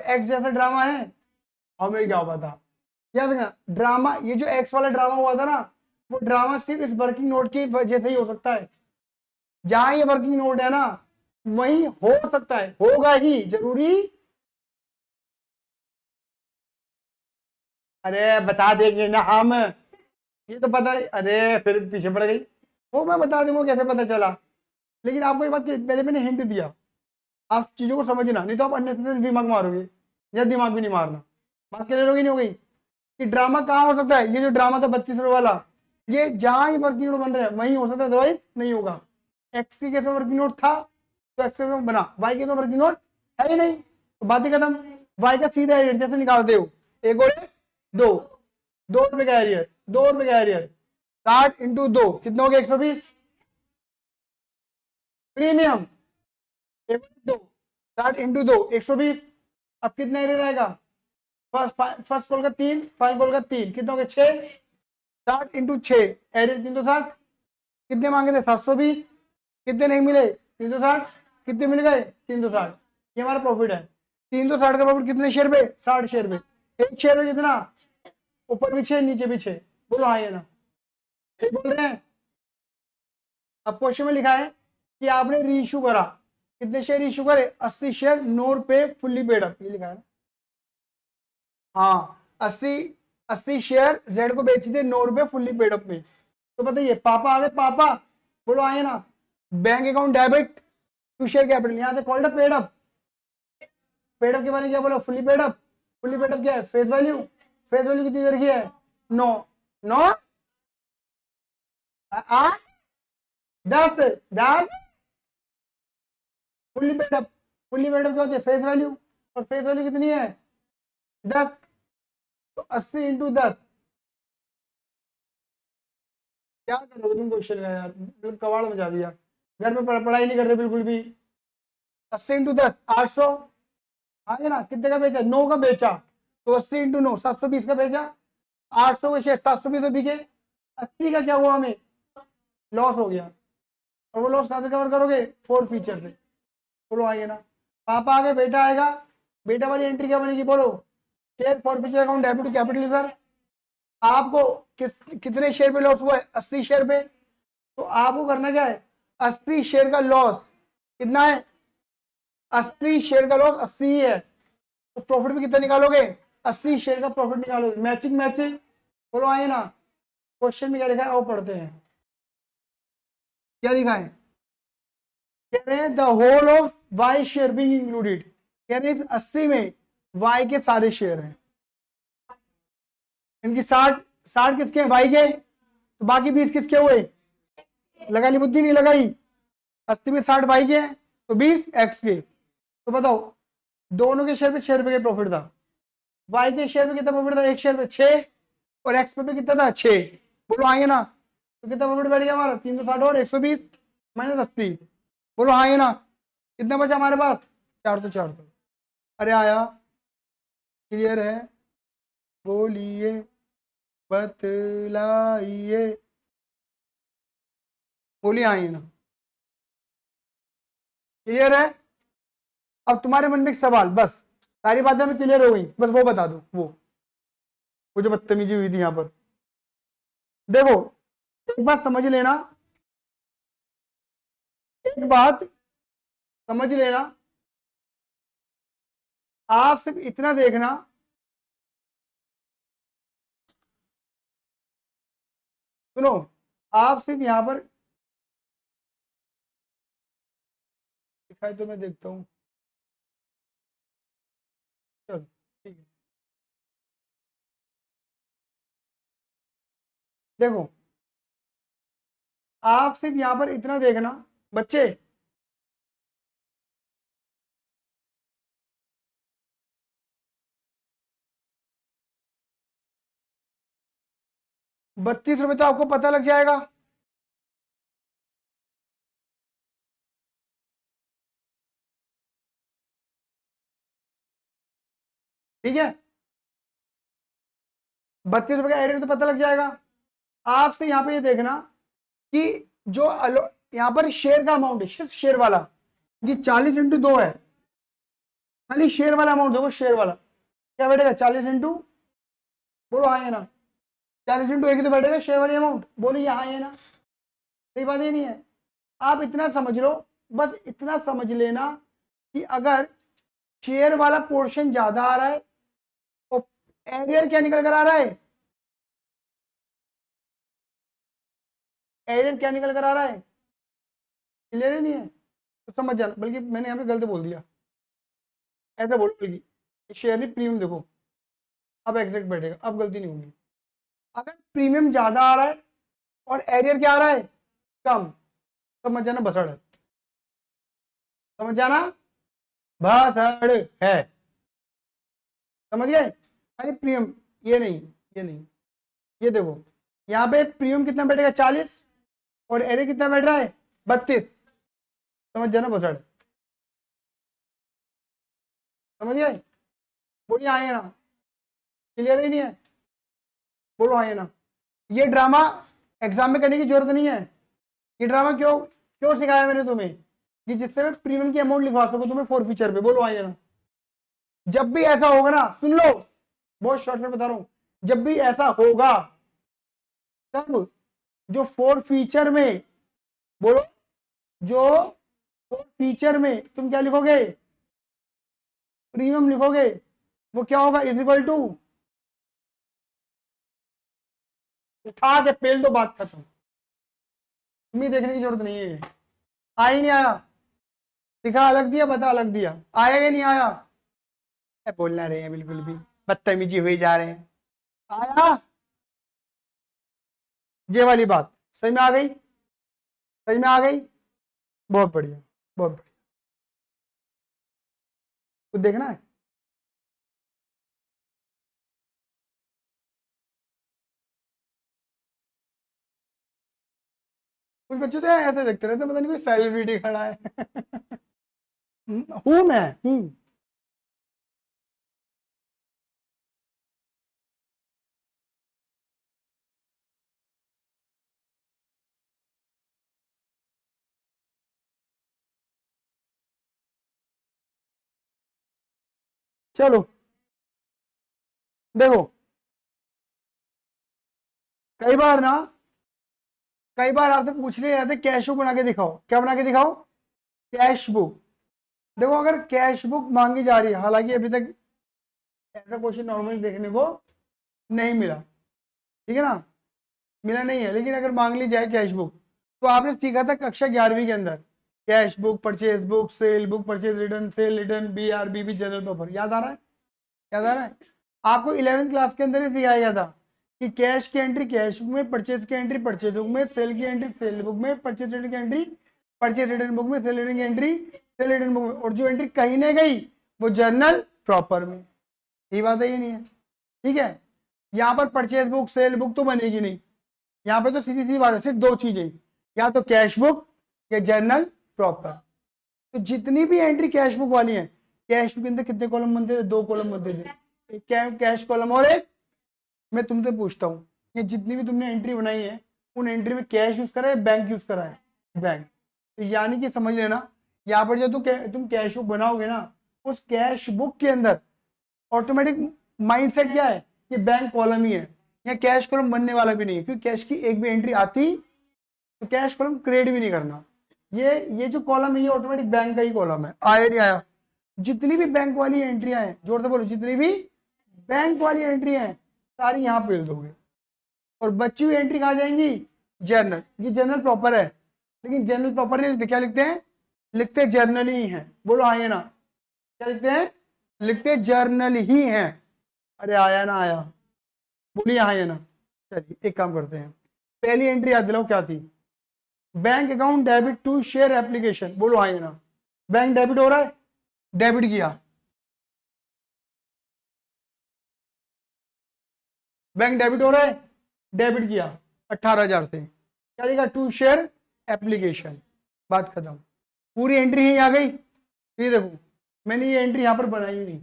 एक्स जैसा ड्रामा है, हमें क्या पता, याद रखना ड्रामा, ये जो एक्स वाला ड्रामा हुआ था ना, वो ड्रामा सिर्फ इस वर्किंग नोट की वजह से ही हो सकता है, जहां ये वर्किंग नोट है ना वही हो सकता है, होगा ही जरूरी, अरे बता देंगे ना हम, ये तो पता है, अरे फिर पीछे पड़ गई, वो मैं बता दूंगा कैसे पता चला, लेकिन आपको ये बात पहले मैंने हिंट दिया, आप चीजों को समझना, नहीं तो आप अननेसेसरी दिमाग मारोगे, या दिमाग भी नहीं मारना, बात क्लियर होगी नहीं हो गई, कि ड्रामा कहाँ हो सकता है, ये जो ड्रामा था 32 वाला, ये जहां ही वर्किंग नोट बन रहा है वहीं हो सकता है, अदरवाइज नहीं होगा। एक्स के केस में वर्किंग नोट था तो एक्स में बना, वाई के तो वर्किंग नोट है ही नहीं, तो बात ही खत्म, वाई का सीधा एरियर जैसे निकालते हो, एक और 2, 2 रुपए का एरियर, 2 रुपए का एरियर, 60 इंटू 2 कितना हो गया 120, प्रीमियम 2, 60 इंटू 2 120, अब कितना एरियर आएगा, फर्स्ट कॉल का 3, फाइनल कॉल का 3, कितना हो गया 6, 60 इंटू 6 एरियर 360, कितने मांगे थे 720, कितने नहीं मिले 360, कितने मिल गए 360, ये हमारा प्रॉफिट है। 360 का प्रॉफिट कितने शेयर पे 60 शेयर पे, एक शेयर में कितना, ऊपर भी 6 नीचे भी 6, बोलो हाँ ये ना, ठीक बोल रहे हैं। अब क्वेश्चन में लिखा है कि आपने रीइश्यू करा, कितने शेयर इश्यू करे 80 शेयर, नो पे फुल्ली पेड अप, ये लिखा है ना, हाँ 80 शेयर जेड को बेच दिए 9 रुपए फुल्ली पेड अप में, तो बताइए पापा आ गए, पापा बोलो आइए ना, bank account debit to share capital, यहाँ से कॉल्ड पेड अप, पेडअप के बारे में क्या बोला, फुली पेडअप। फुली पेडअप क्या है, फेस वैल्यू। फेस वैल्यू कितनी देर की है, 9, 9 8 10 10। फुली पेडअप, फुली पेडअप क्या होती है, फेस वैल्यू, और फेस वैल्यू कितनी है 10, तो 80 इंटू 10। क्या करोगे तुम क्वेश्चन का यार, मतलब कबाड़ मचा दिया। घर में पढ़ाई नहीं कर रहे बिल्कुल भी। 80 इंटू 10 800, आगे ना कितने का बेचा, 9 का बेचा, तो 80 इंटू 9 720 का बेचा। 800 के शेयर 720 तो बिके, 80 का क्या हुआ, हमें लॉस हो गया। और वो लॉस कहाँ से कवर करोगे, फोर फीचर से। बोलो आइए ना, पापा आगे बेटा आएगा, बेटा वाली एंट्री क्या बनेगी बोलो, share forfeiture account debit to capital reserve. आपको कितने शेयर पे लॉस हुआ है, 80 शेयर पे, तो आपको करना क्या है, 80 शेयर का लॉस कितना है, 80 शेयर का लॉस 80 ही है, तो प्रॉफिट भी कितना निकालोगे, 80 शेयर का प्रॉफिट निकालोगे। मैचिंग मैचिंग, बोलो आइए ना। क्वेश्चन में क्या लिखा है वो पढ़ते हैं, क्या लिखा है, कह रहे हैं the whole of why share being included, कह रहे हैं 80 में वाई के सारे शेयर हैं, इनकी 60 किसके हैं, वाई के, तो बाकी 20 किसके हुए, लगा ली बुद्धि, नहीं लगाई। 80 में 60 वाई के हैं, तो 20 एक्स के। तो बताओ दोनों के शेयर पे 6 रुपए का प्रॉफिट था, वाई के शेयर पे कितना प्रॉफिट था, एक शेयर पे 6, और एक्स पे कितना था 6। बोलो आएंगे ना, तो कितना प्रॉफिट बैठ गया हमारा, 360 और 120 माइनस 80। बोलो आएंगे ना, कितना बचा हमारे पास, 400। अरे आया, क्लियर है, बोलिए बतलाइए, बोलिए आइए ना, क्लियर है। अब तुम्हारे मन में एक सवाल, बस सारी बातें हमें क्लियर हो गई, बस वो बता दो, वो जो बदतमीजी हुई थी यहां पर। देखो एक बात समझ लेना, एक बात समझ लेना, आप सिर्फ इतना देखना, सुनो, आप सिर्फ यहां पर दिखाई तो मैं देखता हूं, चलो ठीक है। देखो आप सिर्फ यहां पर इतना देखना बच्चे, ₹32 तो आपको पता लग जाएगा, ठीक है। ₹32 का एरिया तो पता लग जाएगा। आपसे यहाँ पे ये देखना कि जो यहाँ पर शेयर का अमाउंट है, सिर्फ शेयर वाला, ये 40 इंटू 2 है, खाली शेयर वाला अमाउंट देखो, शेयर वाला क्या बैठेगा 40 इंटू, बोलो हाँ है ना, 40 इंटू एक तो बैठेगा शेयर वाली अमाउंट, बोलो ये हाँ है ना, सही बात ये नहीं है। आप इतना समझ लो, बस इतना समझ लेना कि अगर शेयर वाला पोर्शन ज्यादा आ रहा है तो एरियर क्या निकल कर आ रहा है, एरियर क्या निकल कर आ रहा है, क्लियर ही नहीं है तो समझ जाना, बल्कि मैंने यहाँ पे गलत बोल दिया, ऐसा बोल, बल्कि शेयर नहीं प्रीमियम देखो, अब एग्जैक्ट बैठेगा, अब गलती नहीं होगी। अगर प्रीमियम ज्यादा आ रहा है और एरियर क्या आ रहा है कम, समझ जाना बसड़ है, समझ जाना भाषण है, समझ गए। अरे प्रीमियम, ये नहीं, ये नहीं, ये देखो यहाँ पे प्रीमियम कितना बैठेगा 40 और एरियर कितना बैठ रहा है 32, समझ जाना बसड़, समझ गए। बोलिए आए ना, क्लियर ही नहीं है, बोलो आए ना। ये ड्रामा एग्जाम में करने की जरूरत नहीं है, ये ड्रामा क्यों क्यों सिखाया मैंने तुम्हें, कि जिससे मैं प्रीमियम की अमाउंट लिखवा सकूं तुम्हें फोर फीचर पे। बोलो आइए ना, जब भी ऐसा होगा ना, सुन लो बहुत शॉर्ट में बता रहा हूं, जब भी ऐसा होगा तब जो फोर फीचर में, बोलो जो फोर फीचर में तुम क्या लिखोगे, प्रीमियम लिखोगे, वो क्या होगा, इज इक्वल टू, उठा के पेल दो, बात खत्म, तुम्हें देखने की जरूरत नहीं है। आया ही नहीं आया, सिखा अलग दिया, बता अलग दिया, आया या नहीं आया, बोलना रहे हैं बिल्कुल भी, बदतमीजी हुई जा रहे हैं। आया ये वाली बात सही में आ गई, सही में आ गई, बहुत बढ़िया, बहुत बढ़िया। कुछ देखना है? कुछ बच्चे तो ऐसे देखते रहते, पता नहीं कोई सेलिब्रिटी खड़ा है। हूँ मैं हूँ। चलो देखो, कई बार ना, कई बार आपसे पूछने जाते कैश बुक बना के दिखाओ, क्या बना के दिखाओ? Cash book. देखो अगर कैश बुक मांगी जा रही है, हालांकि अभी तक ऐसा क्वेश्चन नॉर्मली देखने को नहीं मिला, ठीक है ना, मिला नहीं है, लेकिन अगर मांग ली जाए कैश बुक, तो आपने सीखा था कक्षा 11वीं के अंदर, cash book, purchase book, cell book, purchase return, cell return, BRBB, general paper, याद आ रहा है? याद आ रहा है? आपको 11वीं क्लास के अंदर ही सिखाया गया था कि कैश की एंट्री कैश बुक में, परचेज की एंट्री परचेज बुक में, सेल की एंट्री सेल बुक में, परचेज रिटर्न की एंट्री परचेज रिटर्न बुक में, सेल रिटर्न की एंट्री सेल रिटर्न बुक में, और जो एंट्री कहीं नहीं गई वो जर्नल प्रॉपर में। यही बात है, ये नहीं है? ठीक है, यहाँ पर परचेज बुक सेल बुक तो बनेगी नहीं, यहाँ पे तो सीधी सी बात है, सिर्फ दो चीजें, या तो कैश बुक या जर्नल प्रॉपर। तो जितनी भी एंट्री कैश बुक वाली है, कैश बुक के अंदर कितने कॉलम बनते थे? 2 कॉलम बनते थे, एक कैश कॉलम और एक, मैं तुमसे पूछता हूँ, ये जितनी भी तुमने एंट्री बनाई है, उन एंट्री में कैश यूज करा है, बैंक यूज करा है? बैंक। तो यानी कि समझ लेना, यहाँ पर जब तुम कैश बुक बनाओगे ना, उस कैश बुक के अंदर ऑटोमेटिक माइंडसेट क्या है, ये बैंक कॉलम ही है, या कैश कॉलम बनने वाला भी नहीं है, क्योंकि कैश की एक भी एंट्री आती तो कैश कॉलम क्रिएट भी नहीं करना। ये जो कॉलम है ये ऑटोमेटिक बैंक का ही कॉलम है। आया नहीं आया? जितनी भी बैंक वाली एंट्रियां हैं, जोर से बोलो, जितनी भी बैंक वाली एंट्री हैं सारी यहाँ पेल दोगे, और बची हुई एंट्री कहाँ जाएंगी? जर्नल। ये जर्नल प्रॉपर है, लेकिन जर्नल प्रॉपर नहीं लिखते, क्या लिखते हैं? लिखते जर्नल ही है। बोलो हाँ या ना? क्या लिखते हैं? लिखते जर्नल ही है। अरे आया ना आया? बोलिए हाँ या ना? चलिए एक काम करते हैं, पहली एंट्री याद दिलाओ क्या थी? Bank account debit to share application. बोलो हाँ या ना? बैंक डेबिट हो रहा है, डेबिट किया, बैंक डेबिट हो रहा है, डेबिट किया 18,000 से, क्या लिखा? टू शेयर एप्लीकेशन, बात खत्म। पूरी एंट्री ही आ गई। ये देखो, मैंने ये एंट्री यहाँ पर बनाई नहीं,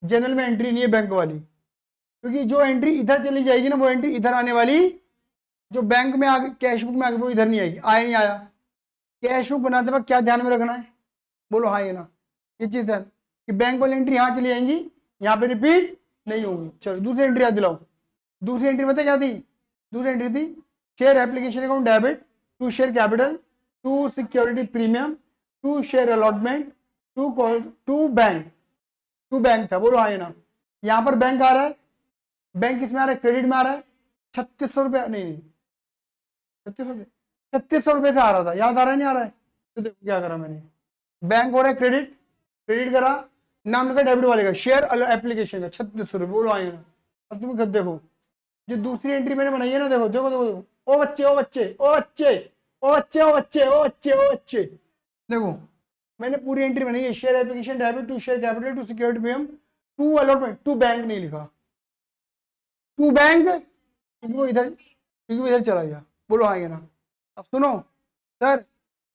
जनरल में एंट्री नहीं है बैंक वाली, क्योंकि जो एंट्री इधर चली जाएगी ना, वो एंट्री इधर आने वाली, जो बैंक में आगे कैश बुक में आगे, वो इधर नहीं आएगी। आया नहीं आया? कैश बुक बनाते वक्त क्या ध्यान में रखना है? बोलो हाँ या ना? ये चीज है कि बैंक वाली एंट्री यहाँ चली जाएंगी, यहाँ पे रिपीट नहीं होगी। चलो दूसरी एंट्री याद दिलाओ। दूसरी एंट्री पता क्या थी? दूसरी एंट्री थी share application account debit to share capital to security premium to share allotment to bank. To bank था। बोलो हाँ या ना? यहाँ पर बैंक आ रहा है, बैंक किस में आ रहा है? क्रेडिट में आ रहा है। 3600 रुपये, नहीं नहीं 3600 रुपये से आ रहा था, याद आ रहा है नहीं आ रहा है? तो देखो क्या करा मैंने, बैंक हो रहा है क्रेडिट, क्रेडिट करा, नाम लिखा डेबिट वाले का, शेयर एप्लीकेशन का 3600 रुपये। बोलो आए ना? अब तुम खुद देखो, जो दूसरी एंट्री मैंने बनाई है ना, देखो देखो देखो देखो, ओ बच्चे ओ बच्चे ओ बच्चे ओ बच्चे ओ बच्चे ओ बच्चे ओ बच्चे, देखो मैंने पूरी एंट्री बनाई है, share application debit to share capital to security premium to allotment, to bank नहीं लिखा, टू बैंक, क्योंकि वो इधर चला गया। बोलो हाँ या ना? अब सुनो सर,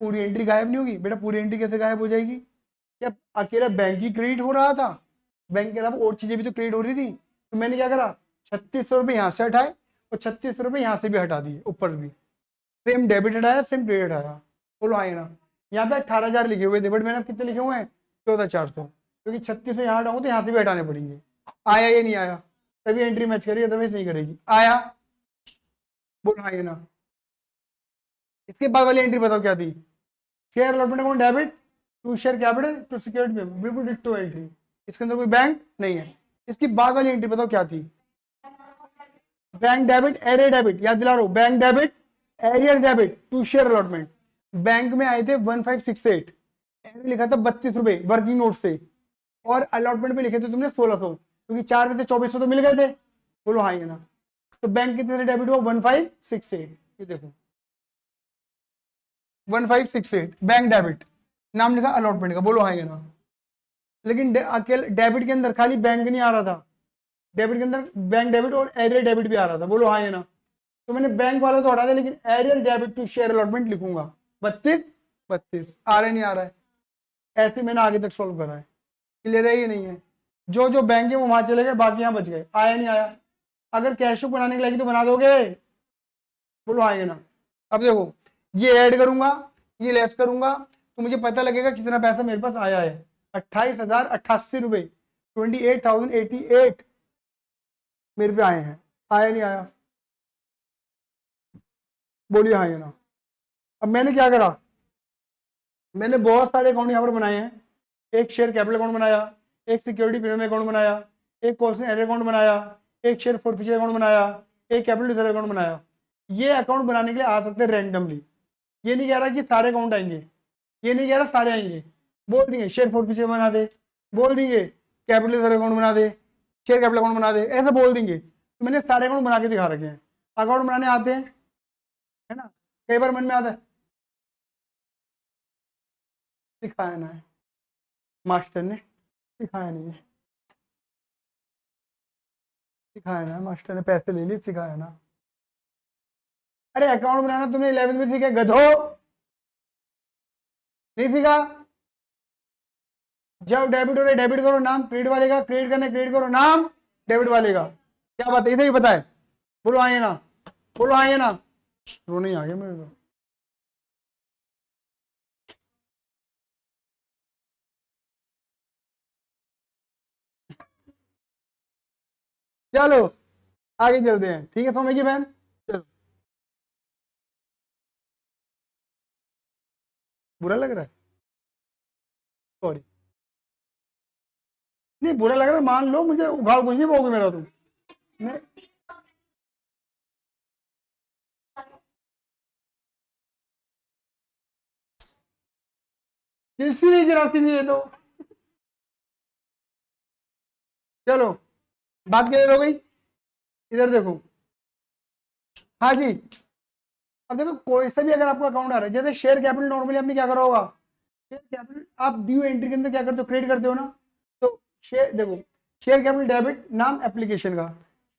पूरी एंट्री गायब नहीं होगी बेटा, पूरी एंट्री कैसे गायब हो जाएगी? क्या अकेला बैंक ही क्रेडिट हो रहा था? बैंक के अलावा और चीजें भी तो क्रेडिट हो रही थी, तो मैंने क्या करा, 3600 रुपये यहाँ से हटाए और 3600 रुपये यहाँ से भी हटा दिए, ऊपर भी सेम डेबिट हटाया, सेम क्रेडिट हटाया। बोलो हाँ या ना? यहाँ पे 18,000 लिखे हुए थे, बट मैंने कितने लिखे हुए हैं? 14,400, क्योंकि 3600 यहाँ हटाऊंगा तो यहाँ से भी हटाने पड़ेंगे। आया या नहीं आया? तभी एंट्री मैच करेगी, अदरवाइज नहीं करेगी। आया? बोलो हाँ या ना? इसके बाद वाली एंट्री बताओ क्या थी? Share allotment account debit to share capital to security, बिल्कुल डिट्टो एंट्री, इसके अंदर कोई बैंक नहीं है। इसकी बाद वाली एंट्री बताओ क्या थी? बैंक डेबिट एरियर डेबिट, याद दिला रहा हूं, bank debit arrear debit to share allotment. Bank में आए थे 1568, एरियर लिखा था 32 रुपए वर्किंग नोट से, और अलॉटमेंट पे लिखे थे तुमने 1600, क्योंकि 4 में थे 2400 तो मिल गए थे। बोलो हाँ या ना। तो बैंक कितने से डेबिट हुआ? 1568। ये देखो 1568 बैंक डेबिट, नाम लिखा अलॉटमेंट का। बोलो हाँ या ना। लेकिन अकेले डेबिट के अंदर खाली बैंक नहीं आ रहा था, डेबिट के अंदर बैंक डेबिट और एरियर डेबिट भी आ रहा था। बोलो हाँ या ना। तो मैंने बैंक वाला तो हटा दिया, लेकिन arrear debit to share allotment लिखूंगा 32 32। आ रहा है नहीं आ रहा है? ऐसे मैंने आगे तक सॉल्व करा है। क्लियर है ये नहीं है? जो जो बैंक है वो वहां चले गए, बाकी यहाँ बच गए। आया नहीं आया? अगर कैश बुक बनाने के लगी तो बना दोगे? बोलो हाँ या ना। अब देखो ये ऐड करूंगा, ये लेस करूंगा, तो मुझे पता लगेगा कितना पैसा मेरे पास आया है। 28,088 रुपए, 28,088 मेरे पे आए हैं। आया नहीं आया? बोलिए हाँ या ना। अब मैंने क्या करा, मैंने बहुत सारे अकाउंट यहाँ पर बनाए हैं। एक शेयर कैपिटल अकाउंट बनाया, एक सिक्योरिटी प्रीमियम अकाउंट बनाया, एक कॉल्स एयर अकाउंट बनाया, एक शेयर फॉरफीचर अकाउंट बनाया, एक कैपिटल रिजर्व अकाउंट बनाया। ये अकाउंट बनाने के लिए आ सकते हैं रैंडमली। ये नहीं कह रहा कि सारे अकाउंट आएंगे, ये नहीं कह रहा सारे आएंगे। बोल देंगे शेयर फॉरफीचर बना दे, बोल देंगे कैपिटल रिजर्व अकाउंट बना दे, शेयर कैपिटल अकाउंट बना दे, ऐसा बोल देंगे। तो मैंने सारे अकाउंट बना के दिखा रखे हैं। अकाउंट बनाने आते हैं, है ना? कई बार मन में आता है सिखाया ना है मास्टर ने, सिखाया नहीं है, सिखाया ना मास्टर ने, पैसे ले लिए, सिखाया ना। अरे अकाउंट बनाना तुमने 11वीं में सीखा, गधो, नहीं सीखा? जब डेबिट हो रहा है डेबिट करो नाम क्रेडिट वाले का, क्रेडिट करना क्रेडिट करो नाम डेबिट वाले का। क्या बात है? इसे ही पता है? बोलो आइए ना, बोलो आइए ना। रोने ही आ गया मेरे को। चलो आगे चलते हैं, ठीक है सोमे की बहन। चलो, बुरा लग रहा है? सॉरी, नहीं बुरा लग रहा है, मान लो, मुझे उखाड़ कुछ नहीं पाओगे मेरा तुम। मैं किसी नहीं जरासी नहीं है तो। चलो बात क्लियर हो गई? इधर देखो, हाँ जी। अब देखो कोई सा भी अगर आपका अकाउंट आ रहा है, जैसे शेयर कैपिटल, नॉर्मली आपने क्या करा होगा, शेयर कैपिटल आप ड्यू एंट्री के अंदर क्या करते हो, क्रिएट करते हो ना। तो शेयर देखो, शेयर कैपिटल डेबिट नाम एप्लीकेशन का,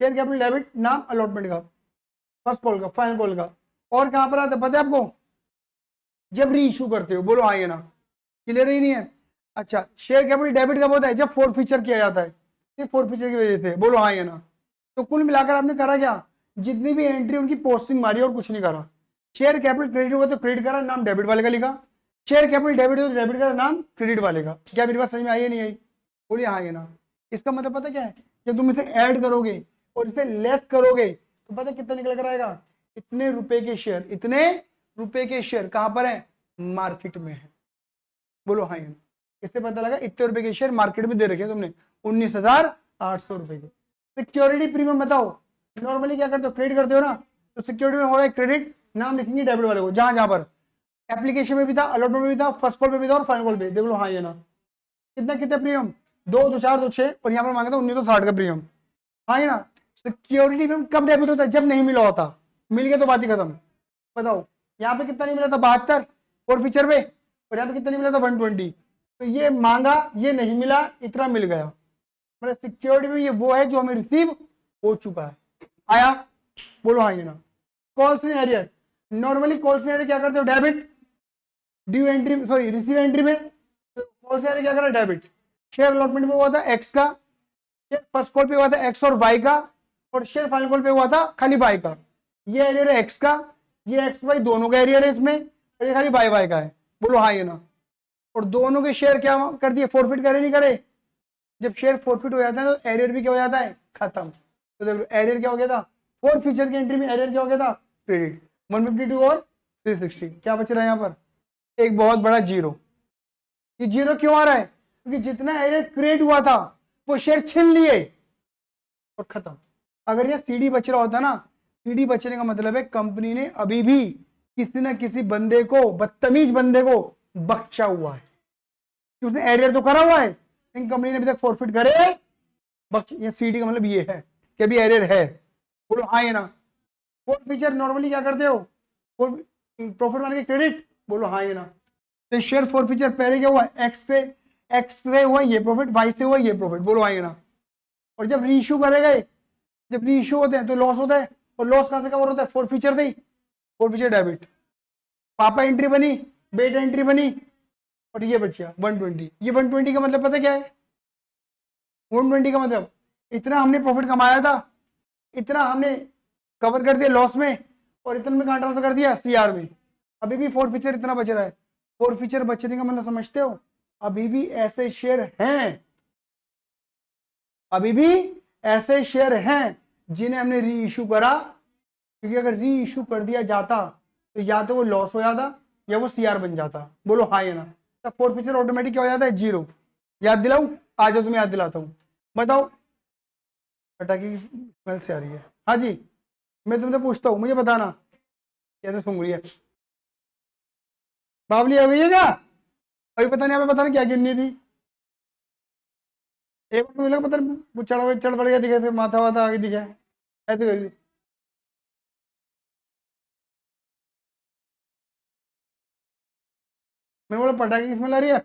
शेयर कैपिटल डेबिट नाम अलॉटमेंट का, फर्स्ट कॉल का, फाइनल कॉल का। और कहां पर आता है पता है आपको? जब री इशू करते हो। बोलो हाँ या ना। क्लियर ही नहीं है? अच्छा, शेयर कैपिटल डेबिट कब होता है? जब फोर फीचर किया जाता है, सिर्फ फोर फीचर की वजह से। बोलो हाँ या ना। तो कुल मिलाकर आपने करा क्या, जितनी भी एंट्री उनकी पोस्टिंग मारी और कुछ नहीं करा। शेयर कैपिटल क्रेडिट हुआ तो क्रेडिट करा, नाम डेबिट वाले का लिखा। शेयर कैपिटल डेबिट हो तो डेबिट करा, नाम क्रेडिट वाले का। क्या मेरी बात समझ में आई है नहीं आई? बोलिए हाँ या ना। इसका मतलब पता क्या है, जब तुम इसे ऐड करोगे और इसे लेस करोगे तो पता कितना निकल कर आएगा? इतने रुपए के शेयर, इतने रुपए के शेयर कहां पर है? मार्केट में है। बोलो हाँ या ना। इससे पता लगा इतने रुपए के शेयर मार्केट में दे रखे तुमने, 19,800 रुपए के। सिक्योरिटी प्रीमियम बताओ, नॉर्मली क्या करते हो, क्रेडिट करते हो ना। तो सिक्योरिटी में होगा क्रेडिट, नाम लिखेंगे डेबिट वाले को, जहां जहां पर एप्लीकेशन में भी था, अलॉटमेंट में भी था, फर्स्ट कॉल पे भी था और फाइनल कॉल पे। देख लो हाँ या ना। कितना कितना प्रीमियम? 2, 2, 4, 2, 6, और यहाँ पर मांगा था 1960 का प्रीमियम। हाँ या ना। सिक्योरिटी प्रीमियम कब डेबिट होता है? जब नहीं मिला होता, मिल गया तो बात ही खत्म। बताओ यहाँ पे कितना नहीं मिला था? 72 और फीचर पे, और यहाँ पे कितना नहीं मिला था? 120। तो ये मांगा, ये नहीं मिला, इतना मिल गया। मतलब सिक्योरिटी में ये वो है जो हमें रिसीव हो चुका है। आया? बोलो हाँ या ना। Calls in arrear, normally calls in arrear क्या करते हो? Debit. Due entry, sorry receive entry में कॉल्स इन एरियर क्या करा? डेबिट। शेयर अलॉटमेंट में हुआ था एक्स का, शेयर फर्स्ट कॉल पे हुआ था एक्स और वाई का, और शेयर फाइनल कॉल पे हुआ था खाली वाई का। ये एरियर है एक्स का, ये एक्स वाई दोनों का एरियर है इसमें, और ये खाली वाई वाई का है। बोलो हाँ या ना। और दोनों के शेयर क्या कर दिए? फॉरफिट करे नहीं करे? जब शेयर फॉरफिट हो जाता है तो एरियर भी क्या हो जाता है? खत्म। तो देखो एरियर क्या हो गया था? फोर फीचर की एंट्री में एरियर क्या हो गया था? क्रेडिट। 152 और 360, क्या बच रहा है यहाँ पर? एक बहुत बड़ा जीरो। ये जीरो क्यों आ रहा है? क्योंकि जितना एरियर क्रिएट हुआ था वो शेयर छीन लिए और खत्म। अगर ये सीडी बच रहा होता ना, सीडी बचने का मतलब है कंपनी ने अभी भी किसी ना किसी बंदे को, बदतमीज बंदे को बख्शा हुआ है कि उसने एरियर तो करा हुआ है, इन कंपनी ने अभी तक फॉरफिट करे, बस ये सीडी का मतलब ये है कि अभी एरर है। बोलो हाँ या ना। फोर फीचर नॉर्मली क्या करते हो, प्रॉफिट वाले के क्रेडिट, बोलो हाँ या ना। तो शेयर फोर फीचर पहले क्या हुआ, एक्स से हुआ ये प्रॉफिट, वाई से हुआ ये प्रॉफिट, बोलो हाँ या ना। और जब रीइश्यू करे गए, जब रीइश्यू होते हैं तो लॉस होता है, और लॉस कहां से कवर होता है, फोर फीचर से ही, फोर फीचर डेबिट। पापा एंट्री बनी, बेटा एंट्री बनी, और ये बचिया 120। ये 120 का मतलब पता क्या है, 120 का मतलब इतना हमने प्रॉफिट कमाया था, इतना हमने कवर कर दिया लॉस में, और इतना में कहां ट्रांसफर कर दिया, सीआर में। अभी भी फोर फीचर इतना बच रहा है। फोर फीचर बचने का मतलब समझते हो, अभी भी ऐसे शेयर हैं, अभी भी ऐसे शेयर हैं जिन्हें हमने री इशू करा, क्योंकि अगर री इशू कर दिया जाता तो या तो वो लॉस हो जाता या वो सीआर बन जाता। बोलो हाँ या ना। तो फोर फीचर ऑटोमेटिक क्या हो जाता है, जीरो। याद दिलाऊं, आ जाओ तुम्हें याद दिलाता हूं। बताओ, पटाखे की स्मेल से आ रही है। हाँ जी, मैं तुमसे पूछता हूँ, मुझे बताना कैसे सूंघ रही है। बावली हो गई है क्या, अभी पता नहीं, हमें पता नहीं क्या गिरनी थी। एक बार मुझे लगा पता नहीं वो चढ़ पड़ गया, दिखे माथा वाथा आगे दिखा, ऐसे कर दी। मैंने बोला पटाखे की स्मेल आ रही है।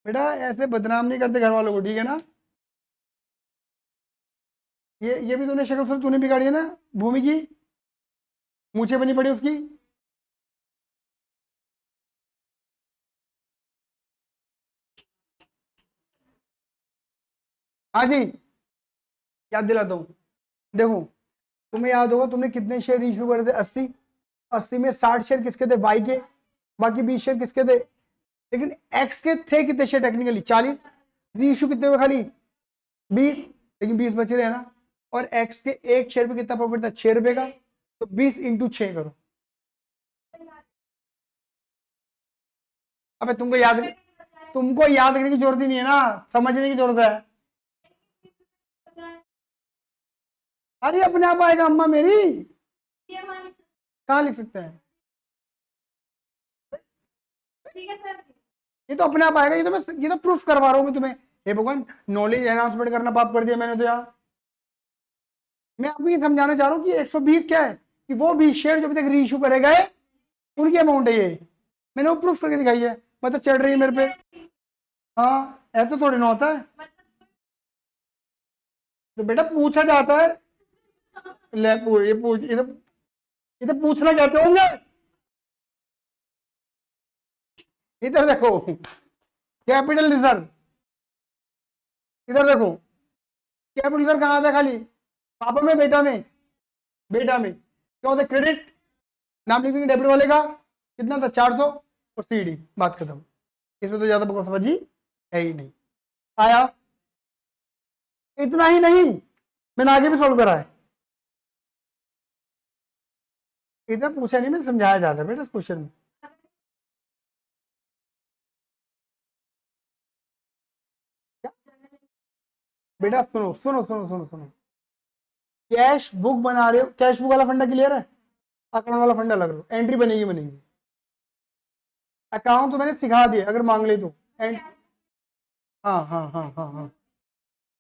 बेटा ऐसे बदनाम नहीं करते घर वालों को, ठीक है ना। ये भी तूने शक्ल से तूने बिगाड़ी है ना, भूमि की मूछें बनी पड़ी उसकी। हाँ जी, याद दिलाता हूँ। देखो, तुम्हें याद होगा तुमने कितने शेयर इशू करे थे, 80। 80 में 60 शेयर किसके थे, वाई के, बाकी 20 शेयर किसके थे। लेकिन एक्स के थे कितने शेयर, टेक्निकली 40। री इशू कितने हुए, खाली 20, लेकिन 20 बचे रहे ना। और एक्स के एक शेयर पे कितना प्रॉफिट था, 6 रुपए का। तो 20 इंटू 6 करो। अबे तुमको याद रखने की जरूरत ही नहीं है ना, समझने की जरूरत है। अरे अपने आप आएगा अम्मा मेरी, कहाँ लिख सकते हैं। ये तो अपने आप आएगा, ये तो प्रूफ करवा रहा हूँ मैं तुम्हें। हे भगवान, नॉलेज एनहांसमेंट करना पाप कर दिया मैंने तो यार। मैं आपको ये समझाना चाह रहा हूँ कि 120 क्या है, कि वो 20 शेयर जो अभी तक री इशू करे गए, उनकी अमाउंट है ये। मैंने वो प्रूफ करके दिखाई है, मतलब चढ़ रही है मेरे पे। हाँ, ऐसा थोड़ी ना होता है। तो बेटा पूछा जाता है। ले ये तो पूछना कहते होंगे। इधर देखो, कैपिटल रिजर्व, इधर देखो, कैपिटल रिजर्व कहाँ आता है, खाली पापा में, बेटा में, बेटा में क्या होता है, क्रेडिट, नाम लिख देंगे डेबिट वाले का, कितना था 400, और सीडी, बात खत्म। इसमें तो ज्यादा बकवास समझी है ही नहीं। आया, इतना ही नहीं, मैंने आगे भी सोल्व करा है। इतना पूछा नहीं, मैंने समझाया जाता है बेटा इस क्वेश्चन में। बेटा सुनो सुनो सुनो सुनो सुनो, कैश बुक बना रहे हो, कैश बुक वाला फंडा क्लियर है, अकाउंट वाला फंडा लग रहा हो, एंट्री बनेगी बनेगी। अकाउंट तो मैंने सिखा दिया, अगर मांग ले तो हाँ हाँ हाँ हाँ हाँ।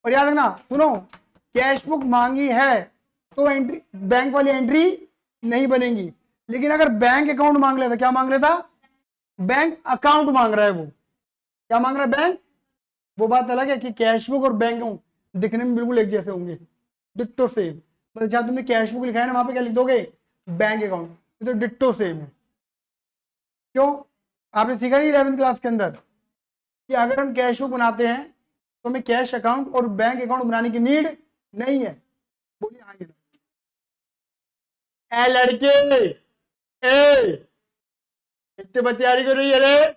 और याद रखना, सुनो, कैश बुक मांगी है तो एंट्री, बैंक वाली एंट्री नहीं बनेगी। लेकिन अगर बैंक अकाउंट मांग लेता, क्या मांग लेता, बैंक अकाउंट मांग रहा है वो, क्या मांग रहा है, बैंक। वो बात अलग है कि कैश बुक और बैंक अकाउंट दिखने में बिल्कुल एक जैसे होंगे, डिट्टो सेम। मतलब जहां तुमने कैश बुक लिखा है ना, वहां पे क्या लिख दोगे, बैंक अकाउंट, तो डिट्टो सेम है। क्यों, आपने सीखा नहीं 11वीं क्लास के अंदर कि अगर हम कैश बुक बनाते हैं तो हमें कैश अकाउंट और बैंक अकाउंट बनाने की नीड नहीं है। बोलिए हाँ, ए लड़के, ए इतने बतियारी कर रही है रे,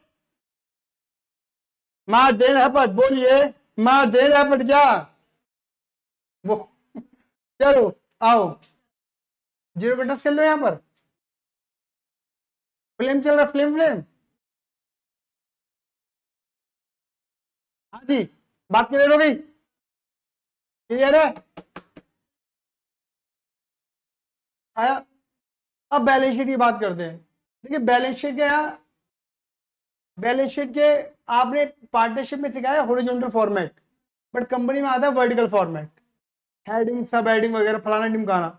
मार दे रहा, बोलिए मार दे रहा क्या, वो चलो आओ, जीरो पे टच कर लो, यहाँ पर फ्लेम चल रहा, फ्लेम फ्लेम। हाँ जी, बात क्लियर हो गई, क्लियर है, आया। अब बैलेंस शीट की बात करते हैं। देखिए बैलेंस शीट के यहाँ बैलेंस शीट के आपने पार्टनरशिप में सिखाया हॉरिजॉन्टल फॉर्मेट, बट कंपनी में आता है vertical format, heading sub heading वगैरह फलाना ढिमकाना।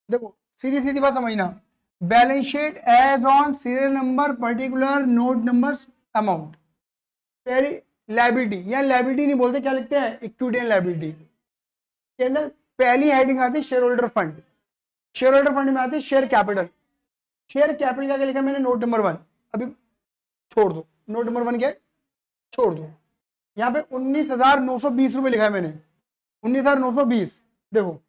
देखो सीधी सीधी बात समझना, balance sheet as on serial number particular note numbers amount. पहली लायबिलिटी, या लायबिलिटी नहीं बोलते, क्या लिखते हैं, इक्विटी एंड लायबिलिटी के अंदर पहली हेडिंग आती है share holder fund. Share holder fund में आती है शेयर कैपिटल। शेयर कैपिटल क्या लिखा मैंने, नोट नंबर 1, अभी छोड़ दो, नोट नंबर 1 क्या है, छोड़ दो। यहाँ पे 19,920 रुपए लिखा है मैंने, 19,920। देखो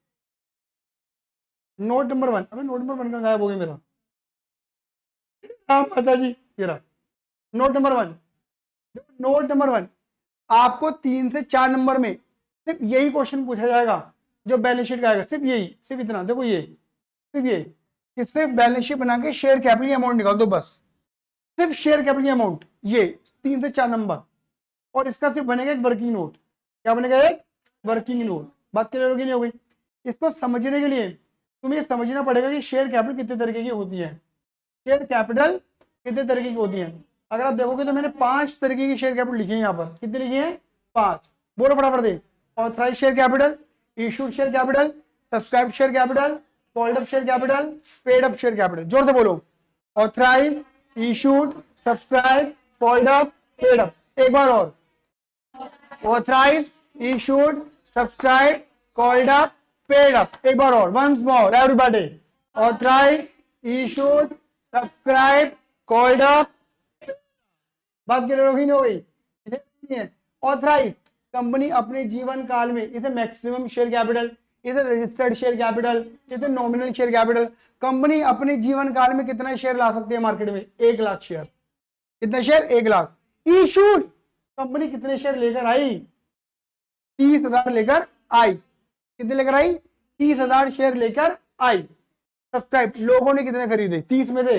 नोट नंबर 1, अबे नोट नंबर 1 का गायब हो गया मेरा, हाँ माता जी, ये रहा नोट नंबर 1। नोट नंबर 1 आपको 3 से 4 नंबर में सिर्फ यही क्वेश्चन पूछा जाएगा जो बैलेंस शीट का आएगा, सिर्फ यही, सिर्फ इतना। देखो ये सिर्फ ये कि सिर्फ बैलेंस शीट बना के शेयर कैपिटल की अमाउंट निकाल दो, बस सिर्फ शेयर कैपिटल की अमाउंट, ये 3 से 4 नंबर। और इसका सिर्फ बनेगा एक वर्किंग नोट। क्या बनेगा, एक वर्किंग नोट। बात क्लियर होगी नहीं हो गई? इसको समझने के लिए तुम्हें ये समझना पड़ेगा कि शेयर कैपिटल कितने तरीके की होती है, शेयर कैपिटल कितने तरीके की होती है। अगर आप देखोगे तो मैंने 5 तरीके की शेयर कैपिटल लिखी है यहाँ पर। कितने लिखे हैं, 5। बोलो फटाफट दे। Authorise share capital, issued share capital, subscribe share capital, called up share capital, paid up share capital. जोर से बोलो, authorise, issued, subscribe, called up, paid up. एक बार और, authorise, issued, subscribe, called up, paid up. एक बार और, once more everybody, authorise, issued, subscribe, called up. बात क्लियर होगी नहीं हो गई? ऑथराइज कंपनी अपने जीवन काल में इसे मैक्सिमम शेयर कैपिटल, इसे रजिस्टर्ड शेयर कैपिटल, इसे नॉमिनल शेयर कैपिटल। कंपनी अपने जीवन काल में कितना शेयर ला सकती है मार्केट में, 1 लाख शेयर। कितना शेयर, 1 लाख। इशूड कंपनी कितने शेयर लेकर आई, 30,000 लेकर आई। कितने लेकर आई, 30,000 शेयर लेकर आई। सब्सक्राइब लोगों ने कितने खरीदे, 30 में से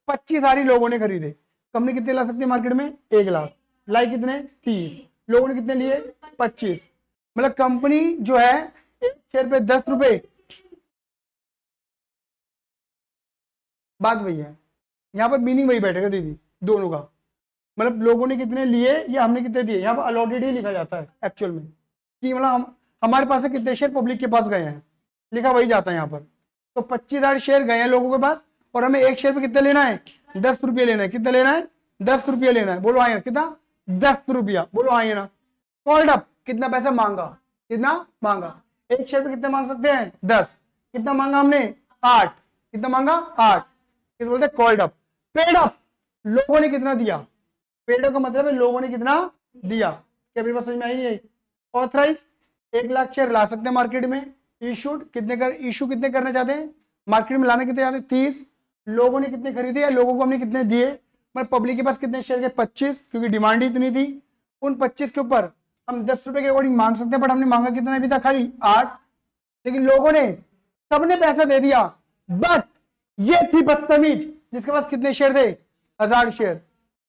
25,000 ही लोगों ने खरीदे। कंपनी कितने ला सकती है मार्केट में, 1 लाख। लाइक कितने, 30। लोगों ने कितने लिए, 25। मतलब कंपनी जो है एक शेयर पे 10 रुपए। बात वही है, यहाँ पर मीनिंग वही बैठेगा दीदी दोनों का। मतलब लोगों ने कितने लिए या हमने कितने दिए, यहाँ पर अलॉटेड ही लिखा जाता है एक्चुअल में, कि मतलब हमारे पास से कितने शेयर पब्लिक के पास गए हैं, लिखा वही जाता है यहाँ पर। तो 25,000 शेयर गए हैं लोगों के पास, और हमें एक शेयर पे कितना लेना है, 10 रुपये लेना है। कितना लेना है, 10 रुपये लेना है। बोलो आए, कितना, 10 रुपया। बोलो आए ना। कॉल्ड अप कितना पैसा मांगा, कितना मांगा, एक शेयर पे कितना मांग सकते हैं, 10। कितना मांगा हमने, 8। कितना मांगा, 8। किस बोलते हैं, कॉल्ड अप। पेड अप लोगों ने कितना दिया, पेड अप का मतलब है लोगों ने कितना दिया। क्या मेरी बात समझ में आई नहीं आई? ऑथराइज 1 लाख शेयर ला सकते हैं मार्केट में। इशूड कितने कर, इशू कितने करना चाहते हैं मार्केट में, लाने कितने चाहते हैं, 30। लोगों ने कितने खरीदे या लोगों को हमने कितने दिए, मतलब पब्लिक के पास कितने शेयर के, 25, क्योंकि डिमांड ही इतनी थी। उन 25 के ऊपर हम 10 रुपए के अकॉर्डिंग मांग सकते हैं, बट हमने मांगा कितना भी था, खाली 8। लेकिन लोगों ने, सबने पैसा दे दिया, बट ये थी बदतमीज जिसके पास कितने शेयर थे, 1000 शेयर,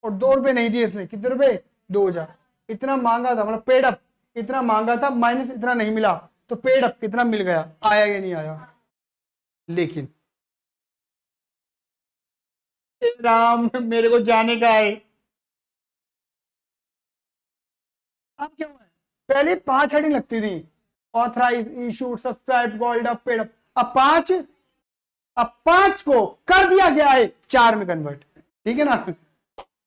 और 2 रुपए नहीं दिए इसने। कितने रुपए, 2000। इतना मांगा था, मतलब पेड अप इतना मांगा था, माइनस इतना नहीं मिला, तो पेड अप कितना मिल गया, आया या नहीं आया? लेकिन राम मेरे को जाने का है। अब क्या हुआ है, पहले 5 हेडिंग लगती थी, authorise, issued, subscribe, called up, paid up. अब 5 को कर दिया गया है 4 में कन्वर्ट। ठीक है ना?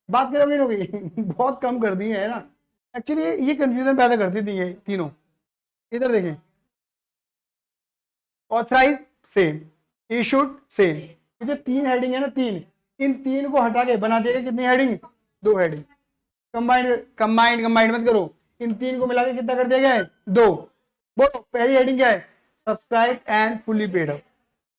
बात करोगे होगी बहुत कम कर दी है ना। एक्चुअली ये कंफ्यूजन पैदा करती थी ये तीनों। इधर देखें, ऑथराइज सेम, इशूड सेम। ये जो 3 हेडिंग है ना, 3, इन 3 को हटा के बना देगा कितनी heading, 2 heading. Combined combined combined मत करो, इन 3 को मिला के कितना कर दिया गया है, 2। बोलो पहली हेडिंग क्या है, subscribe and fully paid up.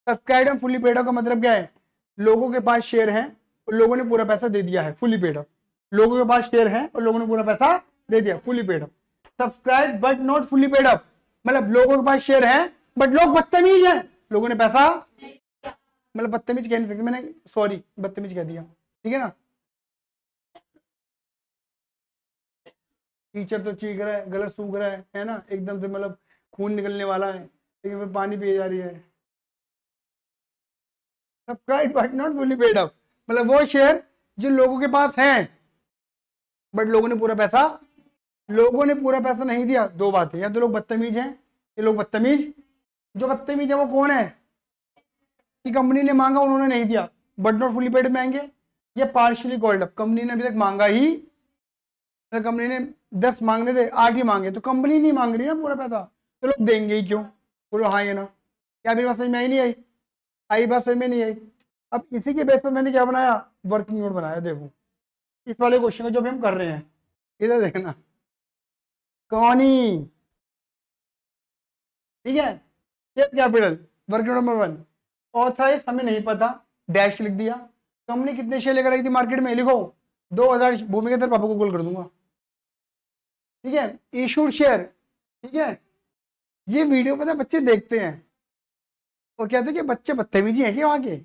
Subscribe and fully paid up का मतलब क्या है, लोगों के पास शेयर है और लोगों ने पूरा पैसा दे दिया है, फुली पेड अप। लोगों के पास शेयर है और लोगों ने पूरा पैसा दे दिया, fully paid up. Subscribe but not fully paid up, मतलब लोगों के पास शेयर है बट लोग बदतमीज हैं, लोगों ने पैसा, मतलब बदतमीज कह नहीं सकते मैंने, सॉरी बदतमीज कह दिया, ठीक है ना। टीचर तो चीख रहा है, गलत सूख रहा है ना, एकदम से मतलब खून निकलने वाला है, लेकिन फिर पानी पिए जा रही है। Subscribe but not fully paid up, मतलब वो शेयर जो लोगों के पास हैं बट लोगों ने पूरा पैसा नहीं दिया। दो बातें, या तो लोग बदतमीज हैं, ये लोग बदतमीज, जो बदतमीज है वो कौन है कि कंपनी ने मांगा उन्होंने नहीं दिया बट नॉट फुली पेड में आएंगे, या पार्शियली कॉल्ड अप, कंपनी ने अभी तक मांगा ही, तो कंपनी ने 10 मांगने थे 8 ही मांगे, तो कंपनी नहीं मांग रही ना पूरा पैसा, तो लोग देंगे ही क्यों? बोलो हाँ, ये ना। क्या मेरी बात समझ में आई नहीं आई बात समझ में नहीं आई। अब इसी के बेस पर मैंने क्या बनाया, वर्किंग नोट बनाया। देखो इस वाले क्वेश्चन को जो भी हम कर रहे हैं, इधर देखना, कहानी, ठीक है। Share capital working note number 1, authorise हमें नहीं पता, डैश लिख दिया। कंपनी कितने शेयर लेकर आई थी मार्केट में, लिखो 2000। भूमि के अंदर पापा को कॉल कर दूंगा, ठीक है। इशूड शेयर, ठीक है। ये वीडियो पता बच्चे देखते हैं और कहते हैं कि बच्चे बदतमीजी है क्या वहां के,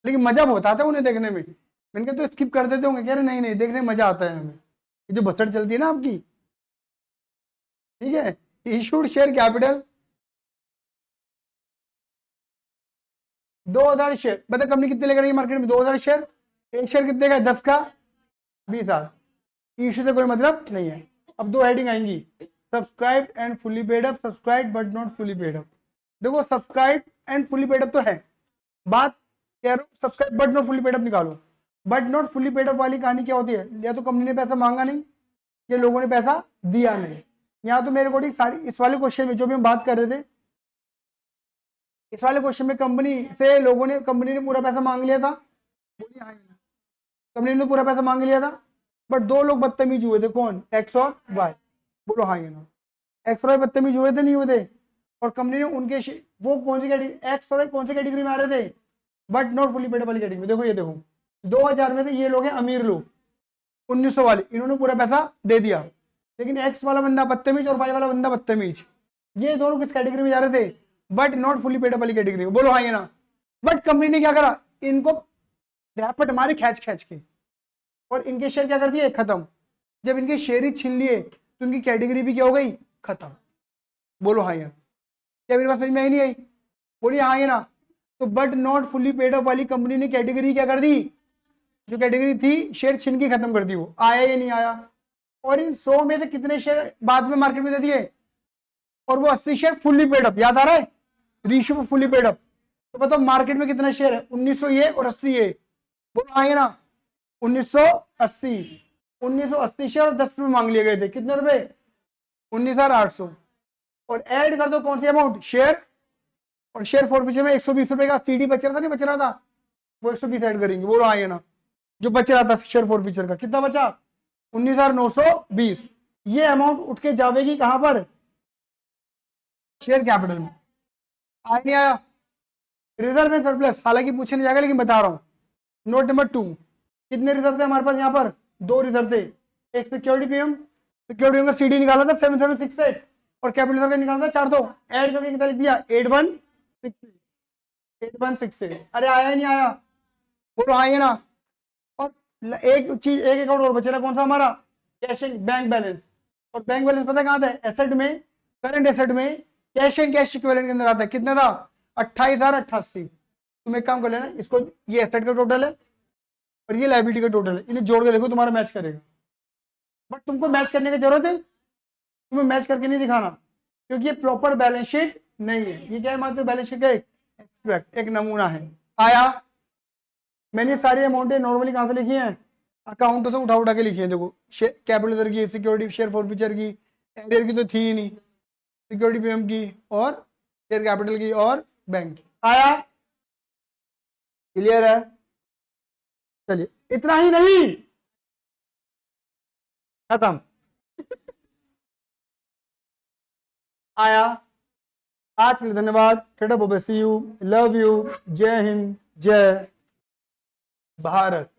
लेकिन मजा बहुत आता है उन्हें देखने में। मैंने कहा तो स्किप कर देते होंगे, कह रहे नहीं नहीं देखने में मजा आता है हमें, ये जो बसड़ चलती है ना आपकी, ठीक है। इशूड शेयर कैपिटल 2000 शेयर, बता कंपनी कितने लेकर आई मार्केट में, 2000 शेयर। एक शेयर कितने का, 10 का 20,000। इशू से कोई मतलब नहीं है। अब दो हेडिंग आएंगी, subscribe and fully paid up, subscribe but not fully paid up. देखो subscribe and fully paid up तो है, बात कह रहा हूं subscribe but not fully paid up निकालो। But not fully paid up वाली कहानी क्या होती है, या तो कंपनी ने पैसा मांगा नहीं, या लोगों ने पैसा दिया नहीं। यहाँ तो मेरे अकॉर्डिंग सारी इस वाले क्वेश्चन में जो भी हम बात कर रहे थे, इस वाले क्वेश्चन में कंपनी ने पूरा पैसा मांग लिया था, बोलिए हाँ, कंपनी ने पूरा पैसा मांग लिया था, बट दो लोग बदतमीज हुए थे, कौन, एक्स और वाई, बोलो हाँ या ना। एक्स और वाई बदतमीज हुए थे नहीं हुए थे, और कंपनी ने उनके वो कौन सी कैटेगरी, एक्स और वाई कौन सी कैटेगरी में आ रहे थे, बट नॉट फुली पेड वाली कैटेगरी में। देखो ये देखो 2000 में थे ये लोग हैं अमीर लोग, 1900 वाले, इन्होंने पूरा पैसा दे दिया, लेकिन एक्स वाला बंदा बदतमीज और वाई वाला बंदा बदतमीज, ये दोनों किस कैटेगरी में जा रहे थे, बट नॉट फुली पेड वाली कैटेगरी में, बोलो हाँ या ना। बट कंपनी ने क्या करा, इनको रैपट मारे खींच खींच के, और इनके शेयर क्या कर दिए, खत्म। जब इनके शेयर ही छीन लिए तो इनकी कैटेगरी भी क्या हो गई, खत्म। बोलो हाँ या, क्या मेरी बात समझ में आई नहीं आई, बोलिए हाँ या ना। तो but not fully paid up वाली कंपनी ने कैटेगरी क्या कर दी, जो कैटेगरी थी शेयर छीन के खत्म कर दी, वो आया या नहीं आया। और इन 100 में से कितने शेयर बाद में मार्केट में दे दिए, और वो 80 शेयर फुली पेड अप, याद आ रहा है रेशियो पे फुली पेड अप। तो बताओ मार्केट में कितना शेयर है, 1900 ये और 80 ये, बोलो हाँ या ना। 1980 शेयर और 10 रुपए मांग लिए गए थे, कितने रुपए, 19,800। और ऐड कर दो कौन सी अमाउंट, शेयर, और शेयर फॉर पीछे में 120 रुपए का सीडी बच रहा था, नहीं बच रहा था, वो 120 ऐड करेंगे, बोलो हाँ या ना। जो बच रहा था शेयर फॉर फीचर का कितना बचा, 19,920। ये अमाउंट उठ के जाएगी कहां पर, शेयर कैपिटल में। आया नहीं आया, रिजर्व में सरप्लस, हालांकि पूछे नहीं जाएगा लेकिन बता रहा हूं। नोट नंबर 2, कितने रिजर्व थे हमारे पास, यहाँ पर 2 रिजर्व थे, एक सिक्योरिटी पीएम का सीडी निकाला था 7768, और कैपिटल रिजर्व का निकाला था 400, ऐड करके कितना लिख दिया, 8168। अरे आया ही नहीं आया, बोलो आया ना। और एक चीज, एक अकाउंट और बचेगा, कौन सा हमारा, कैश एंड बैंक बैलेंस। और बैंक बैलेंस पता कहां था, एसेट में, करंट एसेट में कैश एंड कैश इक्विवेलेंट के अंदर आता है, कितना था, 28,088। तुम एक काम कर लेना, इसको, ये एसेट का टोटल है और ये लायबिलिटी का टोटल है, इन्हें जोड़ के देखो तुम्हारा मैच करेगा। बट तुमको मैच करने की जरूरत है, तुम्हें मैच करके नहीं दिखाना, क्योंकि ये प्रॉपर बैलेंस शीट नहीं है, ये क्या है, मात्र बैलेंस शीट का एक नमूना है। आया, मैंने सारी अमाउंटें नॉर्मली कहां से लिखी हैं, अकाउंट से उठा के लिखी है। देखो कैपिटल की, सिक्योरिटी शेयर फॉरफीचर की, एरियर की तो थी ही नहीं, सिक्योरिटी पीएम की, और शेयर कैपिटल की, और बैंक की। आया, क्लियर है। चलिए इतना ही नहीं, खत्म। आया, आज के लिए धन्यवाद, tata bye bye, see you, love you, जय हिंद, जय भारत।